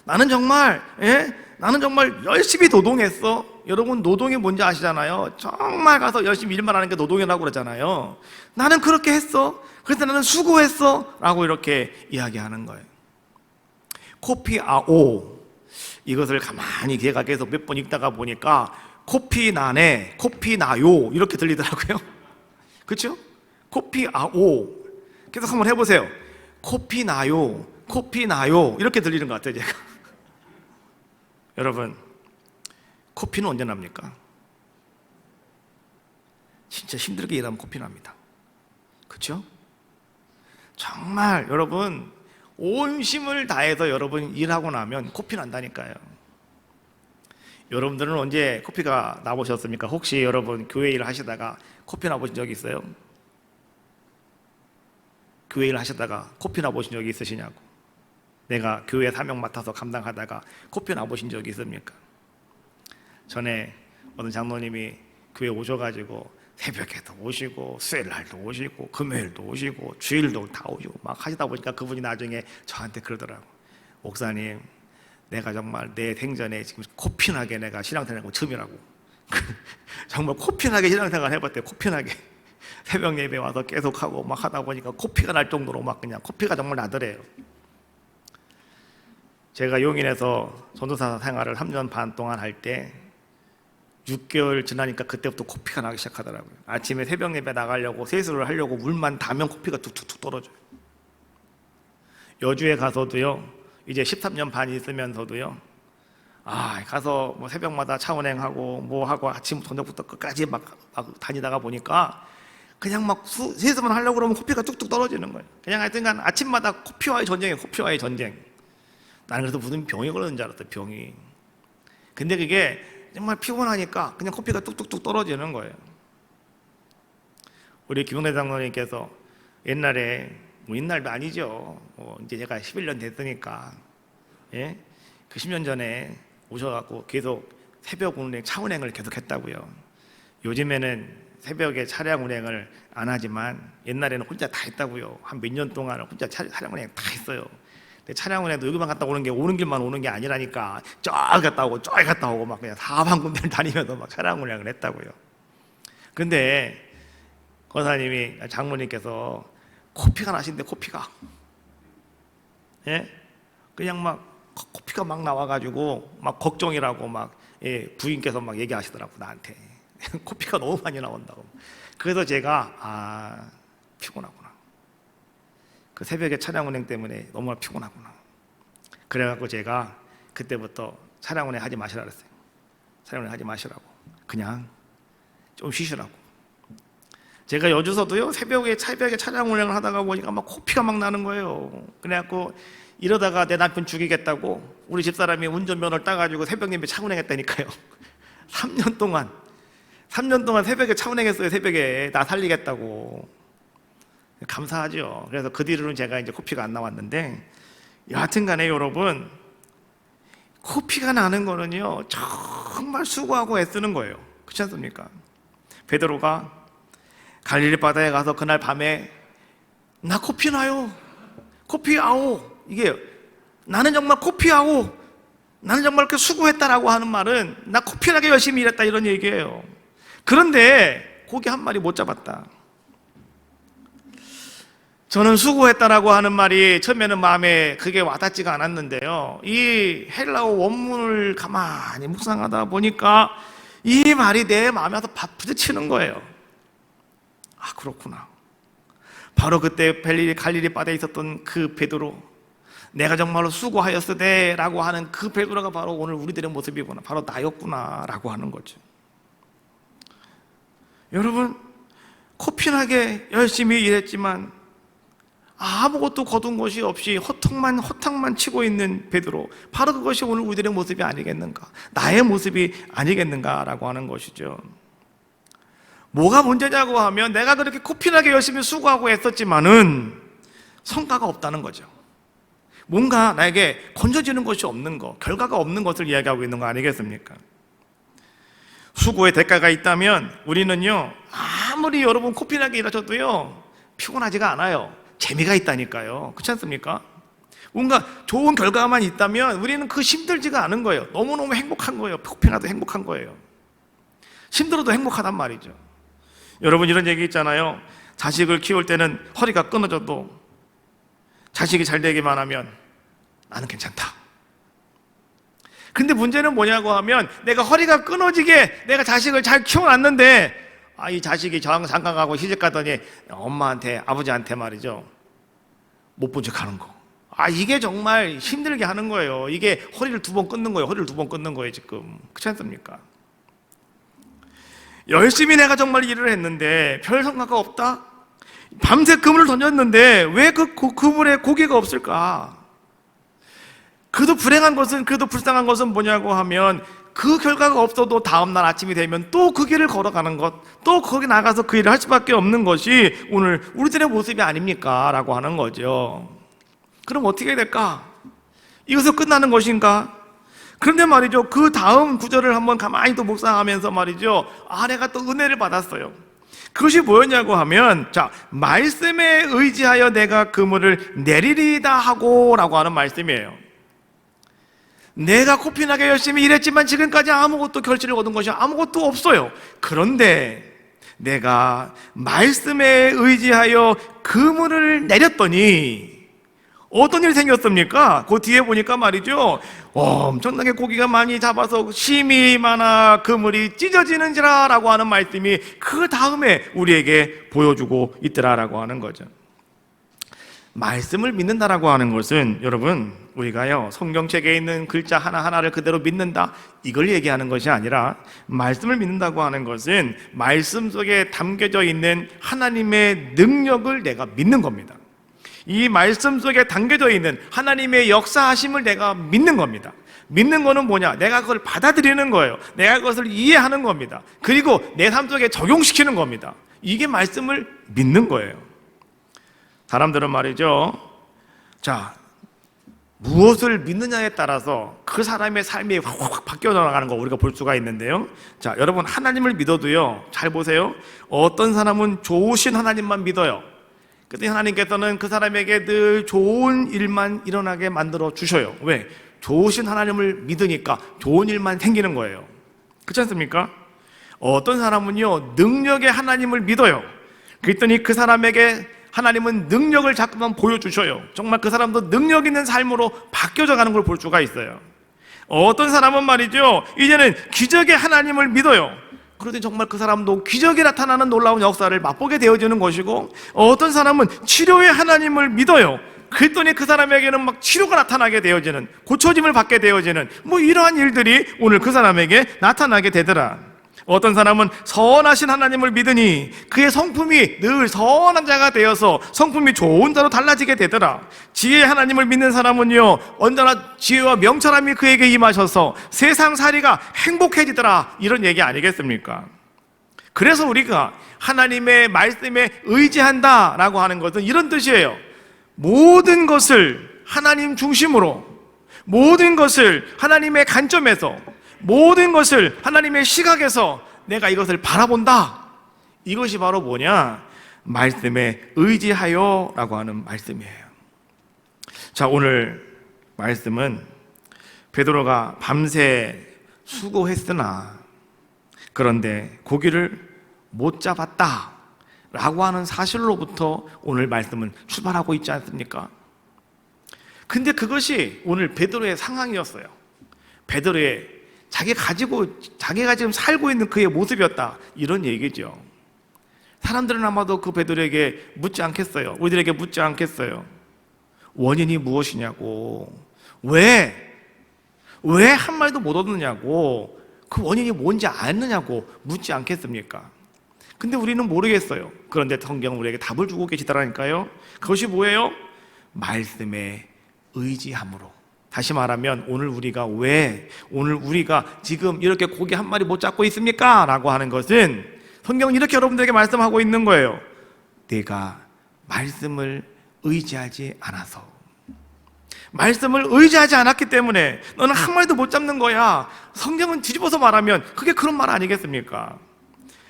Speaker 1: 나는 정말 열심히 노동했어. 여러분, 노동이 뭔지 아시잖아요. 정말 가서 열심히 일만 하는 게 노동이라고 그러잖아요. 나는 그렇게 했어. 그래서 나는 수고했어 라고 이렇게 이야기하는 거예요. 코피아오, 이것을 가만히 제가 계속 몇 번 읽다가 보니까 코피나네, 코피나요 이렇게 들리더라고요. 그렇죠? 코피아오, 계속 한번 해보세요. 코피나요, 코피나요 이렇게 들리는 것 같아요, 제가. 여러분, 코피는 언제 납니까? 진짜 힘들게 일하면 코피 납니다. 그렇죠? 정말 여러분 온 힘을 다해서 여러분 일하고 나면 코피 난다니까요. 여러분들은 언제 코피가 나보셨습니까? 혹시 여러분 교회 일 하시다가 코피 나보신 적이 있어요? 교회 일 하시다가 코피 나보신 적이 있으시냐고. 내가 교회 사명 맡아서 감당하다가 코피 나보신 적이 있습니까? 전에 어떤 장로님이 교회 오셔가지고 새벽에도 오시고 수요일 날도 오시고 금요일도 오시고 주일도 다 오시고 막 하시다 보니까 그분이 나중에 저한테 그러더라고. 목사님, 내가 정말 내 생전에 지금 코피나게 내가 신앙생활한 거 처음이라고. 정말 코피나게 신앙생활 해봤대요. 코피나게 새벽 예배 와서 계속하고 막 하다 보니까 코피가 날 정도로 막 그냥 코피가 정말 나더래요. 제가 용인에서 전도사 생활을 3년 반 동안 할 때 6개월 지나니까 그때부터 코피가 나기 시작하더라고요. 아침에 새벽 예배 나가려고 세수를 하려고 물만 닿으면 코피가 툭툭툭 떨어져요. 여주에 가서도요, 이제 13년 반 있으면서도요, 가서 뭐 새벽마다 차 운행하고 뭐 하고 아침 저녁부터 끝까지 막 다니다가 보니까 그냥 막 세수만 하려고 그러면 코피가 뚝뚝 떨어지는 거예요. 그냥 하여튼간 아침마다 코피와의 전쟁이에요. 코피와의 전쟁. 나는 그래서 무슨 병이 걸리는 줄 알았어요. 병이. 근데 그게 정말 피곤하니까 그냥 코피가 뚝뚝뚝 떨어지는 거예요. 우리 김용래 장로님께서 옛날에, 뭐 옛날도 아니죠, 이제 제가 11년 됐으니까, 그 10년 전에 오셔갖고 계속 새벽 운행, 차 운행을 계속 했다고요. 요즘에는 새벽에 차량 운행을 안 하지만 옛날에는 혼자 다 했다고요. 한 몇 년 동안 혼자 차량 운행 다 했어요. 근데 차량 운행도 여기만 갔다 오는 게 오는 길만 오는 게 아니라니까 쫙 갔다 오고 쫙 갔다 오고 막 그냥 사방군데를 다니면서 막 차량 운행을 했다고요. 근데 권사님이, 장모님께서 코피가 나신데 코피가 그냥 막 코피가 막 나와가지고 막 걱정이라고 막 부인께서 막 얘기하시더라고 나한테. 코피가 너무 많이 나온다고. 그래서 제가 피곤하구나. 그 새벽에 차량 운행 때문에 너무나 피곤하구나. 그래갖고 제가 그때부터 차량 운행 하지 마시라 그랬어요. 차량 운행 하지 마시라고. 그냥 좀 쉬시라고. 제가 여주서도요, 새벽에 차량 운행을 하다가 보니까 막 코피가 막 나는 거예요. 그래갖고 이러다가 내 남편 죽이겠다고 우리 집사람이 운전면허를 따가지고 새벽 예배 차 운행했다니까요. 3년 동안 새벽에 차 운행했어요. 새벽에 나 살리겠다고. 감사하죠. 그래서 그 뒤로는 제가 이제 코피가 안 나왔는데, 여하튼 간에 여러분, 코피가 나는 거는요 정말 수고하고 애쓰는 거예요. 그렇지 않습니까? 베드로가 갈릴리 바다에 가서 그날 밤에 나 코피 나요, 코피 아오, 이게 나는 정말 코피 아오, 나는 정말 그렇게 수고했다라고 하는 말은 나 코피 나게 열심히 일했다 이런 얘기예요. 그런데 고기 한 마리 못 잡았다. 저는 수고했다라고 하는 말이 처음에는 마음에 그게 와닿지가 않았는데요, 이 헬라어 원문을 가만히 묵상하다 보니까 이 말이 내 마음에 와서 부딪히는 거예요. 아, 그렇구나. 바로 그때 갈릴리 바다에 있었던 그 베드로, 내가 정말로 수고하였으되 라고 하는 그 베드로가 바로 오늘 우리들의 모습이구나, 바로 나였구나 라고 하는 거죠. 여러분, 코피나게 열심히 일했지만 아무것도 거둔 것이 없이 허탕만 치고 있는 베드로, 바로 그것이 오늘 우리들의 모습이 아니겠는가, 나의 모습이 아니겠는가라고 하는 것이죠. 뭐가 문제냐고 하면 내가 그렇게 코피나게 열심히 수고하고 애썼지만은 성과가 없다는 거죠. 뭔가 나에게 건져지는 것이 없는 것, 결과가 없는 것을 이야기하고 있는 거 아니겠습니까? 수고의 대가가 있다면 우리는요 아무리 여러분 코피나게 일하셔도요 피곤하지가 않아요. 재미가 있다니까요. 그렇지 않습니까? 뭔가 좋은 결과만 있다면 우리는 그 힘들지가 않은 거예요. 너무너무 행복한 거예요. 코피나도 행복한 거예요. 힘들어도 행복하단 말이죠. 여러분, 이런 얘기 있잖아요. 자식을 키울 때는 허리가 끊어져도 자식이 잘 되기만 하면 나는 괜찮다. 근데 문제는 뭐냐고 하면 내가 허리가 끊어지게 내가 자식을 잘 키워놨는데 이 자식이 장가 가고 시집 가더니 엄마한테, 아버지한테 말이죠, 못 본 척 하는 거. 이게 정말 힘들게 하는 거예요. 이게 허리를 2번 끊는 거예요. 허리를 2번 끊는 거예요 지금. 그렇지 않습니까? 열심히 내가 정말 일을 했는데 별 성과가 없다? 밤새 그물을 던졌는데 왜 그 그물에 고기가 없을까? 그래도 불행한 것은, 그래도 불쌍한 것은 뭐냐고 하면 그 결과가 없어도 다음날 아침이 되면 또 그 길을 걸어가는 것, 또 거기 나가서 그 일을 할 수밖에 없는 것이 오늘 우리들의 모습이 아닙니까? 라고 하는 거죠. 그럼 어떻게 될까? 이것으로 끝나는 것인가? 그런데 말이죠, 그 다음 구절을 한번 가만히 또 묵상하면서 말이죠, 내가 또 은혜를 받았어요. 그것이 뭐였냐고 하면, 말씀에 의지하여 내가 그물을 내리리다 하고 라고 하는 말씀이에요. 내가 코피나게 열심히 일했지만 지금까지 아무것도 결실을 거둔 것이 아무것도 없어요. 그런데 내가 말씀에 의지하여 그물을 내렸더니 어떤 일이 생겼습니까? 그 뒤에 보니까 말이죠, 엄청나게 고기가 많이 잡아서 심이 많아 그물이 찢어지는지라 라고 하는 말씀이 그 다음에 우리에게 보여주고 있더라라고 하는 거죠. 말씀을 믿는다라고 하는 것은 여러분, 우리가요 성경책에 있는 글자 하나하나를 그대로 믿는다 이걸 얘기하는 것이 아니라, 말씀을 믿는다고 하는 것은 말씀 속에 담겨져 있는 하나님의 능력을 내가 믿는 겁니다. 이 말씀 속에 담겨져 있는 하나님의 역사하심을 내가 믿는 겁니다. 믿는 거는 뭐냐? 내가 그걸 받아들이는 거예요. 내가 그것을 이해하는 겁니다. 그리고 내 삶 속에 적용시키는 겁니다. 이게 말씀을 믿는 거예요. 사람들은 말이죠, 무엇을 믿느냐에 따라서 그 사람의 삶이 확 바뀌어 나가는 거 우리가 볼 수가 있는데요. 여러분, 하나님을 믿어도요, 잘 보세요. 어떤 사람은 좋으신 하나님만 믿어요. 그때 하나님께서는 그 사람에게 늘 좋은 일만 일어나게 만들어 주셔요. 왜? 좋으신 하나님을 믿으니까 좋은 일만 생기는 거예요. 그렇지 않습니까? 어떤 사람은요 능력의 하나님을 믿어요. 그랬더니 그 사람에게 하나님은 능력을 자꾸만 보여주셔요. 정말 그 사람도 능력 있는 삶으로 바뀌어져 가는 걸 볼 수가 있어요. 어떤 사람은 말이죠, 이제는 기적의 하나님을 믿어요. 그러더니 정말 그 사람도 기적이 나타나는 놀라운 역사를 맛보게 되어지는 것이고, 어떤 사람은 치료의 하나님을 믿어요. 그랬더니 그 사람에게는 막 치료가 나타나게 되어지는, 고쳐짐을 받게 되어지는 이러한 일들이 오늘 그 사람에게 나타나게 되더라. 어떤 사람은 선하신 하나님을 믿으니 그의 성품이 늘 선한 자가 되어서 성품이 좋은 자로 달라지게 되더라. 지혜의 하나님을 믿는 사람은요 언제나 지혜와 명철함이 그에게 임하셔서 세상살이가 행복해지더라, 이런 얘기 아니겠습니까? 그래서 우리가 하나님의 말씀에 의지한다라고 하는 것은 이런 뜻이에요. 모든 것을 하나님 중심으로 모든 것을 하나님의 관점에서 모든 것을 하나님의 시각에서 내가 이것을 바라본다. 이것이 바로 뭐냐? 말씀에 의지하여 라고 하는 말씀이에요. 자, 오늘 말씀은 베드로가 밤새 수고했으나 그런데 고기를 못 잡았다 라고 하는 사실로부터 오늘 말씀은 출발하고 있지 않습니까? 근데 그것이 오늘 베드로의 상황이었어요. 베드로의 자기가 지금 살고 있는 그의 모습이었다, 이런 얘기죠. 사람들은 아마도 그 베드로에게 묻지 않겠어요. 우리들에게 묻지 않겠어요. 원인이 무엇이냐고, 왜 한마디도 못 얻느냐고, 그 원인이 뭔지 아느냐고 묻지 않겠습니까? 근데 우리는 모르겠어요. 그런데 성경은 우리에게 답을 주고 계시더라니까요. 그것이 뭐예요? 말씀에 의지함으로. 다시 말하면 오늘 우리가 지금 이렇게 고기 한 마리 못 잡고 있습니까? 라고 하는 것은 성경은 이렇게 여러분들에게 말씀하고 있는 거예요. 내가 말씀을 의지하지 않아서, 말씀을 의지하지 않았기 때문에 너는 한 마리도 못 잡는 거야. 성경은 뒤집어서 말하면 그게 그런 말 아니겠습니까?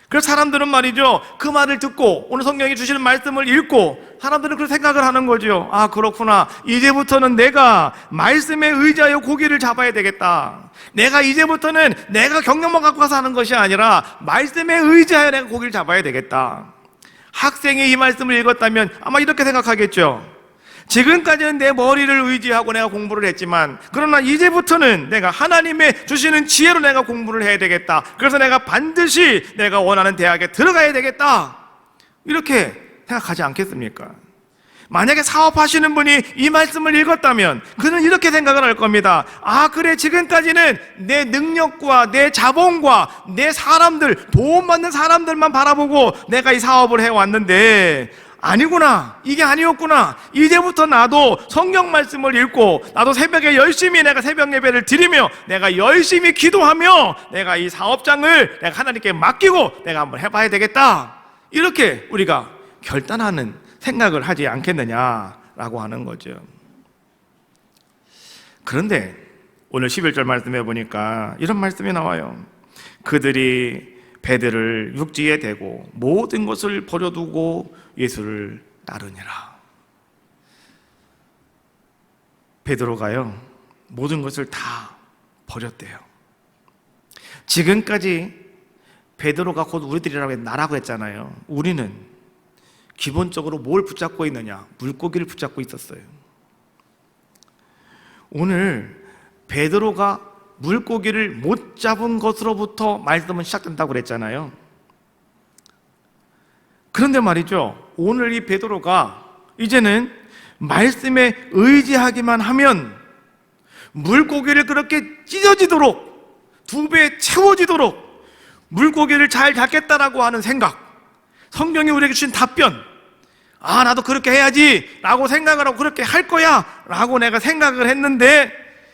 Speaker 1: 그래서 사람들은 말이죠, 그 말을 듣고 오늘 성경이 주시는 말씀을 읽고 사람들은 그런 생각을 하는 거죠. 아, 그렇구나, 이제부터는 내가 말씀에 의지하여 고기를 잡아야 되겠다. 내가 이제부터는 내가 경력만 갖고 가서 하는 것이 아니라 말씀에 의지하여 내가 고기를 잡아야 되겠다. 학생이 이 말씀을 읽었다면 아마 이렇게 생각하겠죠. 지금까지는 내 머리를 의지하고 내가 공부를 했지만, 그러나 이제부터는 내가 하나님의 주시는 지혜로 내가 공부를 해야 되겠다. 그래서 내가 반드시 내가 원하는 대학에 들어가야 되겠다. 이렇게 생각하지 않겠습니까? 만약에 사업하시는 분이 이 말씀을 읽었다면 그는 이렇게 생각을 할 겁니다. 아, 그래, 지금까지는 내 능력과 내 자본과 내 사람들, 도움받는 사람들만 바라보고 내가 이 사업을 해왔는데 아니구나, 이게 아니었구나. 이제부터 나도 성경 말씀을 읽고 나도 새벽에 열심히 내가 새벽 예배를 드리며 내가 열심히 기도하며 내가 이 사업장을 내가 하나님께 맡기고 내가 한번 해봐야 되겠다. 이렇게 우리가 결단하는 생각을 하지 않겠느냐라고 하는 거죠. 그런데 오늘 11절 말씀해 보니까 이런 말씀이 나와요. 그들이 배들을 육지에 대고 모든 것을 버려두고 예수를 따르니라. 베드로가요, 모든 것을 다 버렸대요. 지금까지 베드로가 곧 우리들이라고 나라고 했잖아요. 우리는 기본적으로 뭘 붙잡고 있느냐? 물고기를 붙잡고 있었어요. 오늘 베드로가 물고기를 못 잡은 것으로부터 말씀은 시작된다고 그랬잖아요. 그런데 말이죠, 오늘 이 베드로가 이제는 말씀에 의지하기만 하면 물고기를 그렇게 찢어지도록 2배 채워지도록 물고기를 잘 잡겠다라고 하는 생각, 성경이 우리에게 주신 답변, 아, 나도 그렇게 해야지 라고 생각을 하고 그렇게 할 거야 라고 내가 생각을 했는데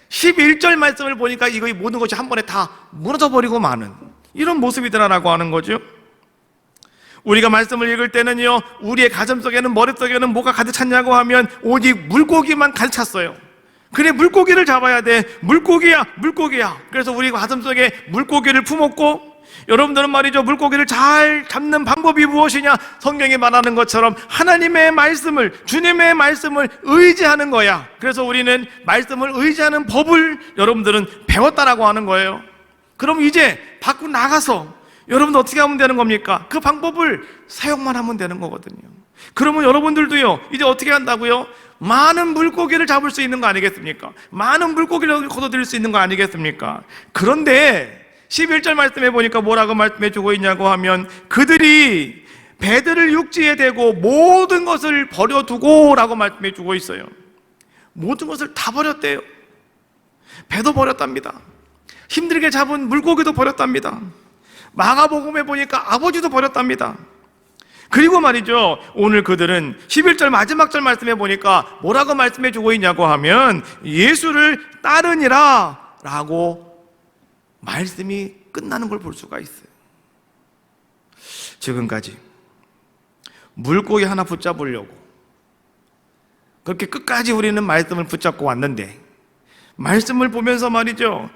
Speaker 1: 11절 말씀을 보니까 이거 모든 것이 한 번에 다 무너져버리고 마는 이런 모습이더라라고 하는 거죠. 우리가 말씀을 읽을 때는요, 우리의 가슴속에는, 머릿속에는 뭐가 가득 찼냐고 하면 오직 물고기만 가득 찼어요. 그래, 물고기를 잡아야 돼. 물고기야. 그래서 우리 가슴속에 물고기를 품었고, 여러분들은 말이죠, 물고기를 잘 잡는 방법이 무엇이냐? 성경이 말하는 것처럼 하나님의 말씀을, 주님의 말씀을 의지하는 거야. 그래서 우리는 말씀을 의지하는 법을 여러분들은 배웠다라고 하는 거예요. 그럼 이제 밖으로 나가서 여러분들 어떻게 하면 되는 겁니까? 그 방법을 사용만 하면 되는 거거든요. 그러면 여러분들도요, 이제 어떻게 한다고요? 많은 물고기를 잡을 수 있는 거 아니겠습니까? 많은 물고기를 걷어들일 수 있는 거 아니겠습니까? 그런데 11절 말씀해 보니까 뭐라고 말씀해 주고 있냐고 하면 그들이 배들을 육지에 대고 모든 것을 버려두고 라고 말씀해 주고 있어요. 모든 것을 다 버렸대요. 배도 버렸답니다. 힘들게 잡은 물고기도 버렸답니다. 마가복음에 보니까 아버지도 버렸답니다. 그리고 말이죠, 오늘 그들은 11절 마지막 절 말씀해 보니까 뭐라고 말씀해 주고 있냐고 하면 예수를 따르니라 라고 말씀이 끝나는 걸 볼 수가 있어요. 지금까지 물고기 하나 붙잡으려고 그렇게 끝까지 우리는 말씀을 붙잡고 왔는데, 말씀을 보면서 말이죠,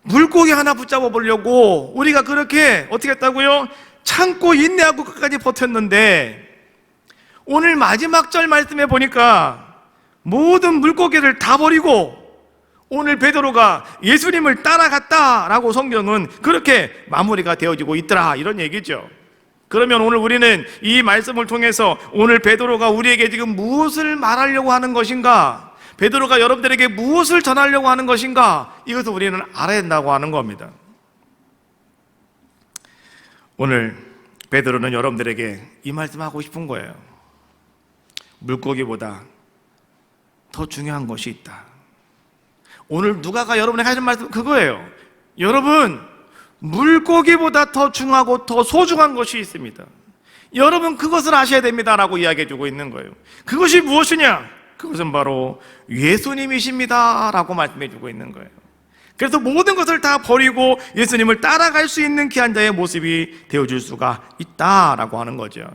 Speaker 1: 물고기 하나 붙잡아 보려고 우리가 그렇게 어떻게 했다고요? 참고 인내하고 끝까지 버텼는데, 오늘 마지막 절 말씀에 보니까 모든 물고기를 다 버리고 오늘 베드로가 예수님을 따라갔다라고 성경은 그렇게 마무리가 되어지고 있더라, 이런 얘기죠. 그러면 오늘 우리는 이 말씀을 통해서 오늘 베드로가 우리에게 지금 무엇을 말하려고 하는 것인가, 베드로가 여러분들에게 무엇을 전하려고 하는 것인가, 이것을 우리는 알아야 된다고 하는 겁니다. 오늘 베드로는 여러분들에게 이 말씀하고 싶은 거예요. 물고기보다 더 중요한 것이 있다. 오늘 누가가 여러분에게 하는 말씀은 그거예요. 여러분, 물고기보다 더 중요하고 더 소중한 것이 있습니다. 여러분, 그것을 아셔야 됩니다라고 이야기해 주고 있는 거예요. 그것이 무엇이냐? 그것은 바로 예수님이십니다 라고 말씀해 주고 있는 거예요. 그래서 모든 것을 다 버리고 예수님을 따라갈 수 있는 귀한 자의 모습이 되어줄 수가 있다라고 하는 거죠.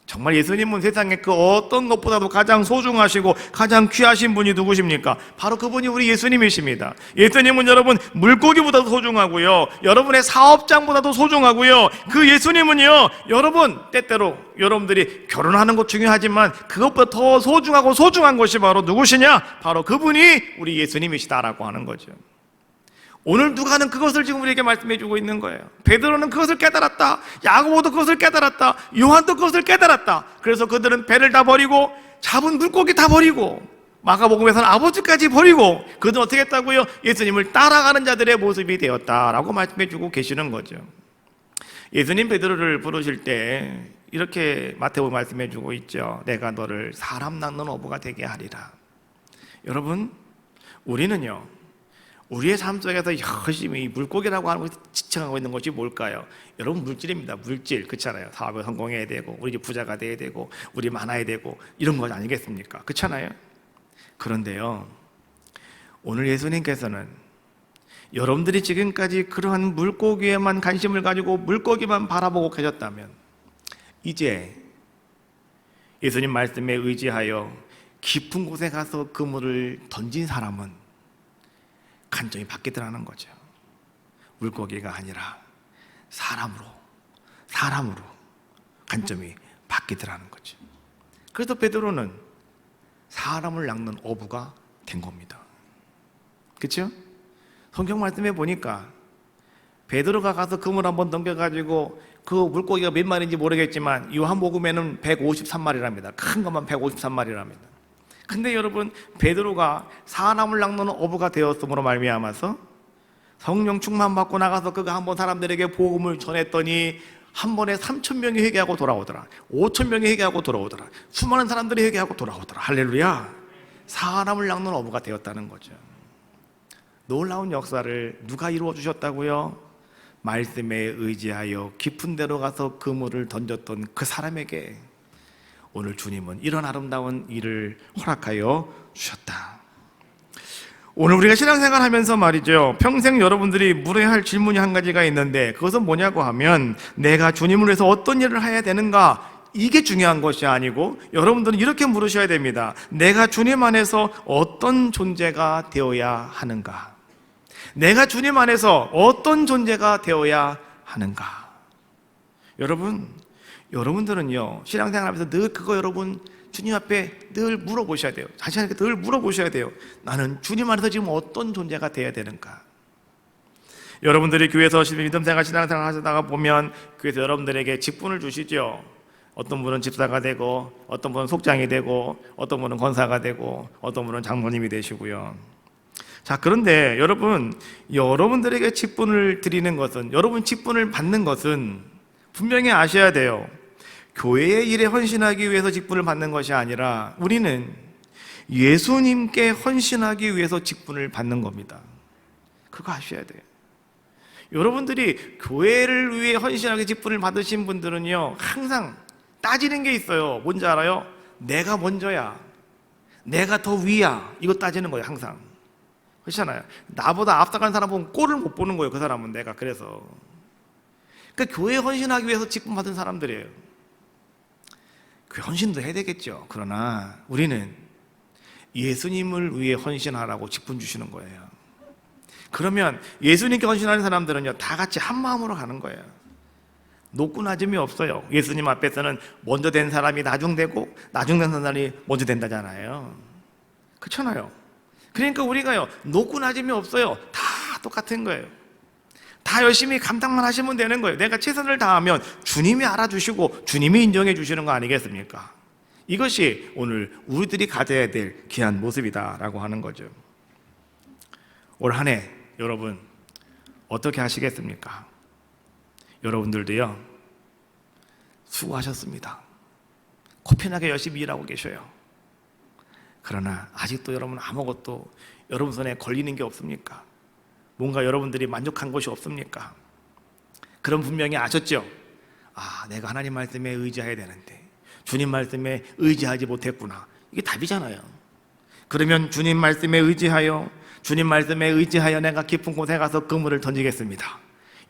Speaker 1: 정말 예수님은 세상에 그 어떤 것보다도 가장 소중하시고 가장 귀하신 분이 누구십니까? 바로 그분이 우리 예수님이십니다. 예수님은 여러분 물고기보다도 소중하고요, 여러분의 사업장보다도 소중하고요, 그 예수님은요, 여러분 때때로 여러분들이 결혼하는 것 중요하지만 그것보다 더 소중하고 소중한 것이 바로 누구시냐? 바로 그분이 우리 예수님이시다라고 하는 거죠. 오늘 누가는 그것을 지금 우리에게 말씀해 주고 있는 거예요. 베드로는 그것을 깨달았다, 야고보도 그것을 깨달았다, 요한도 그것을 깨달았다. 그래서 그들은 배를 다 버리고 잡은 물고기 다 버리고 마가복음에서는 아버지까지 버리고 그들은 어떻게 했다고요? 예수님을 따라가는 자들의 모습이 되었다라고 말씀해 주고 계시는 거죠. 예수님 베드로를 부르실 때 이렇게 마태복음 말씀해 주고 있죠. 내가 너를 사람 낳는 어부가 되게 하리라. 여러분, 우리는요, 우리의 삶 속에서 열심히 물고기라고 하는 것이 지청하고 있는 것이 뭘까요? 여러분, 물질입니다. 물질. 그렇잖아요. 사업에 성공해야 되고, 우리 집 부자가 돼야 되고, 우리 많아야 되고, 이런 것 아니겠습니까? 그렇잖아요. 그런데요, 오늘 예수님께서는 여러분들이 지금까지 그러한 물고기에만 관심을 가지고 물고기만 바라보고 계셨다면, 이제 예수님 말씀에 의지하여 깊은 곳에 가서 그물을 던진 사람은 관점이 바뀌더라는 거죠. 물고기가 아니라 사람으로 관점이 바뀌더라는 거죠. 그래서 베드로는 사람을 낚는 어부가 된 겁니다. 그렇죠? 성경 말씀에 보니까 베드로가 가서 그물 한번 넘겨가지고 그 물고기가 몇 마리인지 모르겠지만 요한복음에는 153마리랍니다. 큰 것만 153마리랍니다. 근데 여러분, 베드로가 사람을 낚는 어부가 되었음으로 말미암아서 성령 충만 받고 나가서 그가 한번 사람들에게 복음을 전했더니 한 번에 3,000명이 회개하고 돌아오더라, 5,000명이 회개하고 돌아오더라, 수많은 사람들이 회개하고 돌아오더라. 할렐루야. 사람을 낚는 어부가 되었다는 거죠. 놀라운 역사를 누가 이루어 주셨다고요? 말씀에 의지하여 깊은 데로 가서 그물을 던졌던 그 사람에게 오늘 주님은 이런 아름다운 일을 허락하여 주셨다. 오늘 우리가 신앙생활 하면서 말이죠, 평생 여러분들이 물어야 할 질문이 한 가지가 있는데, 그것은 뭐냐고 하면 내가 주님을 위해서 어떤 일을 해야 되는가, 이게 중요한 것이 아니고 여러분들은 이렇게 물으셔야 됩니다. 내가 주님 안에서 어떤 존재가 되어야 하는가? 내가 주님 안에서 어떤 존재가 되어야 하는가? 여러분들은요, 신앙생활하면서 늘 그거 여러분 주님 앞에 늘 물어보셔야 돼요. 자신에게 늘 물어보셔야 돼요. 나는 주님 안에서 지금 어떤 존재가 되어야 되는가? 여러분들이 교회에서 믿음생활, 신앙생활 하시다가 보면 교회에서 여러분들에게 직분을 주시죠. 어떤 분은 집사가 되고, 어떤 분은 속장이 되고, 어떤 분은 권사가 되고, 어떤 분은 장로님이 되시고요. 자, 그런데 여러분들에게 직분을 드리는 것은, 여러분 직분을 받는 것은 분명히 아셔야 돼요. 교회의 일에 헌신하기 위해서 직분을 받는 것이 아니라 우리는 예수님께 헌신하기 위해서 직분을 받는 겁니다. 그거 아셔야 돼요. 여러분들이 교회를 위해 헌신하게 직분을 받으신 분들은요, 항상 따지는 게 있어요. 뭔지 알아요? 내가 먼저야, 내가 더 위야, 이거 따지는 거예요. 항상. 그렇잖아요. 나보다 앞서간 사람 보면 꼴을 못 보는 거예요. 그 사람은 내가. 그래서 그러니까 교회에 헌신하기 위해서 직분 받은 사람들이에요. 그 헌신도 해야 되겠죠. 그러나 우리는 예수님을 위해 헌신하라고 직분 주시는 거예요. 그러면 예수님께 헌신하는 사람들은요, 다 같이 한 마음으로 가는 거예요. 높고 낮음이 없어요. 예수님 앞에서는 먼저 된 사람이 나중되고 나중된 사람이 먼저 된다잖아요. 그렇잖아요. 그러니까 우리가요, 높고 낮음이 없어요. 다 똑같은 거예요. 다 열심히 감당만 하시면 되는 거예요. 내가 최선을 다하면 주님이 알아주시고 주님이 인정해 주시는 거 아니겠습니까? 이것이 오늘 우리들이 가져야 될 귀한 모습이다라고 하는 거죠. 올 한 해 여러분 어떻게 하시겠습니까? 여러분들도요, 수고하셨습니다. 코피나게 열심히 일하고 계셔요. 그러나 아직도 여러분 아무것도 여러분 손에 걸리는 게 없습니까? 뭔가 여러분들이 만족한 것이 없습니까? 그럼 분명히 아셨죠? 내가 하나님 말씀에 의지해야 되는데 주님 말씀에 의지하지 못했구나. 이게 답이잖아요. 그러면 주님 말씀에 의지하여 내가 깊은 곳에 가서 그물을 던지겠습니다.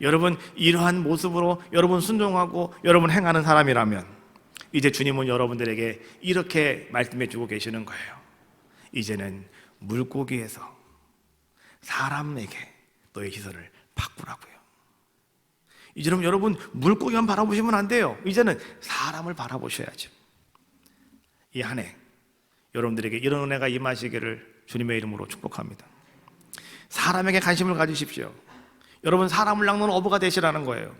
Speaker 1: 여러분 이러한 모습으로 여러분 순종하고 여러분 행하는 사람이라면 이제 주님은 여러분들에게 이렇게 말씀해 주고 계시는 거예요. 이제는 물고기에서 사람에게 너의 시선을 바꾸라고요. 이제는 여러분 물고기만 바라보시면 안 돼요. 이제는 사람을 바라보셔야죠. 이 한 해 여러분들에게 이런 은혜가 임하시기를 주님의 이름으로 축복합니다. 사람에게 관심을 가지십시오. 여러분 사람을 낚는 어부가 되시라는 거예요.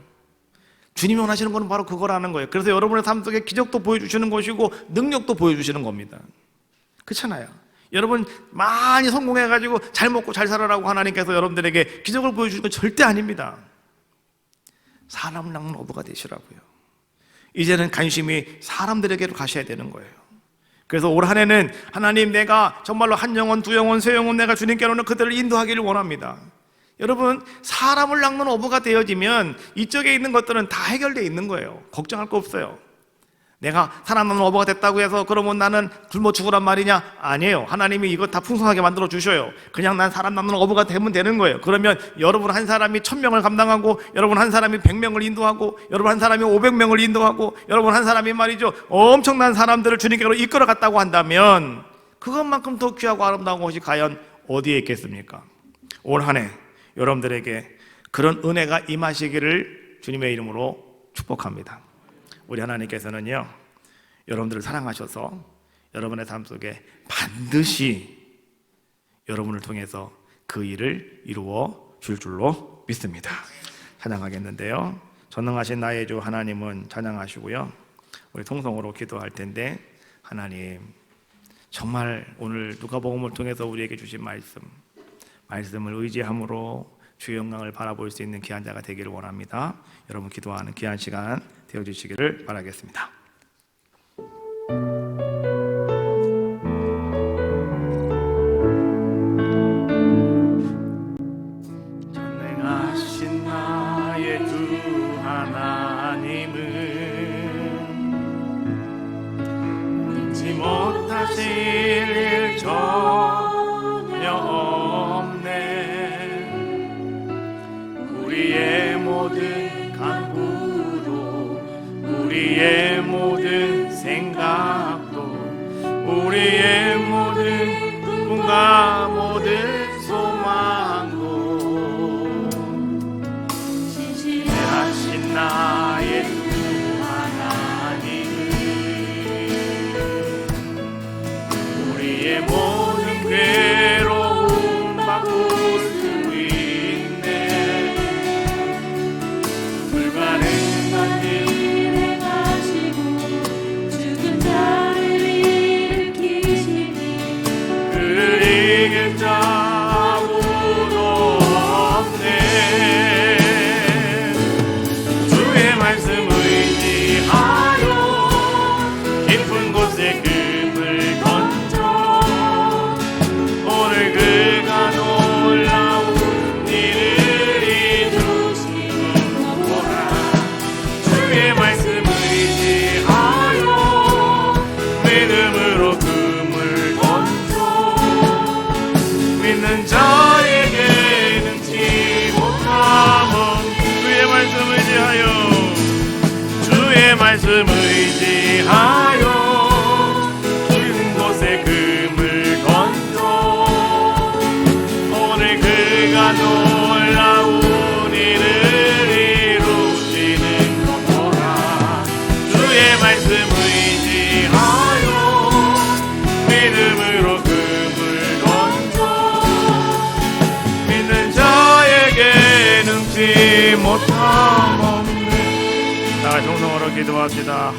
Speaker 1: 주님이 원하시는 건 바로 그거라는 거예요. 그래서 여러분의 삶 속에 기적도 보여주시는 것이고 능력도 보여주시는 겁니다. 그렇잖아요. 여러분 많이 성공해가지고 잘 먹고 잘 살아라고 하나님께서 여러분들에게 기적을 보여주는 건 절대 아닙니다. 사람 낚는 어부가 되시라고요. 이제는 관심이 사람들에게로 가셔야 되는 거예요. 그래서 올 한 해는 하나님, 내가 정말로 한 영혼, 두 영혼, 세 영혼 내가 주님께 오는 그들을 인도하기를 원합니다. 여러분 사람을 낚는 어부가 되어지면 이쪽에 있는 것들은 다 해결되어 있는 거예요. 걱정할 거 없어요. 내가 사람 낚는 어부가 됐다고 해서 그러면 나는 굶어 죽으란 말이냐? 아니에요. 하나님이 이거 다 풍성하게 만들어 주셔요. 그냥 난 사람 낚는 어부가 되면 되는 거예요. 그러면 여러분 한 사람이 1000명을 감당하고, 여러분 한 사람이 100명을 인도하고, 여러분 한 사람이 500명을 인도하고, 여러분 한 사람이 말이죠 엄청난 사람들을 주님께로 이끌어 갔다고 한다면 그것만큼 더 귀하고 아름다운 것이 과연 어디에 있겠습니까? 올 한 해 여러분들에게 그런 은혜가 임하시기를 주님의 이름으로 축복합니다. 우리 하나님께서는요, 여러분들을 사랑하셔서 여러분의 삶 속에 반드시 여러분을 통해서 그 일을 이루어 줄 줄로 믿습니다. 찬양하겠는데요, 전능하신 나의 주 하나님은 찬양하시고요, 우리 통성으로 기도할 텐데, 하나님 정말 오늘 누가복음을 통해서 우리에게 주신 말씀을 의지함으로 주의 영광을 바라볼 수 있는 귀한 자가 되기를 원합니다. 여러분 기도하는 귀한 시간 되어주시기를 바라겠습니다. 전능하신 나의 주 하나님은 믿지 못하실 일 전혀 없네. 우리의 모든 간구도, 우리의 모든 생각도, 우리의 모든 꿈과 모든 소망도 신실하신 나의 주 하나님은 우리의 모든 괴로움 바꿀 수 있네. 불가능한 일을 가시고 죽은 자를 일으키시니 그를 이길 자 아무도 없네. 주의 말씀 의지하여 깊은 곳에 금을 던져 오늘 그가 놀라운 일을 이루시는구나. 주의 말씀 의지하여 믿음으로 금을 던져 믿는 자에게 능치 못함은 주의 말씀 의지하여 깊은 곳에 금을 던져 놀라운 일을 이루시는 것보다 주의 말씀 의지하여 믿음으로 금을 던져 믿는 자에게 능치 못함 없네. 다 정성으로 기도합시다.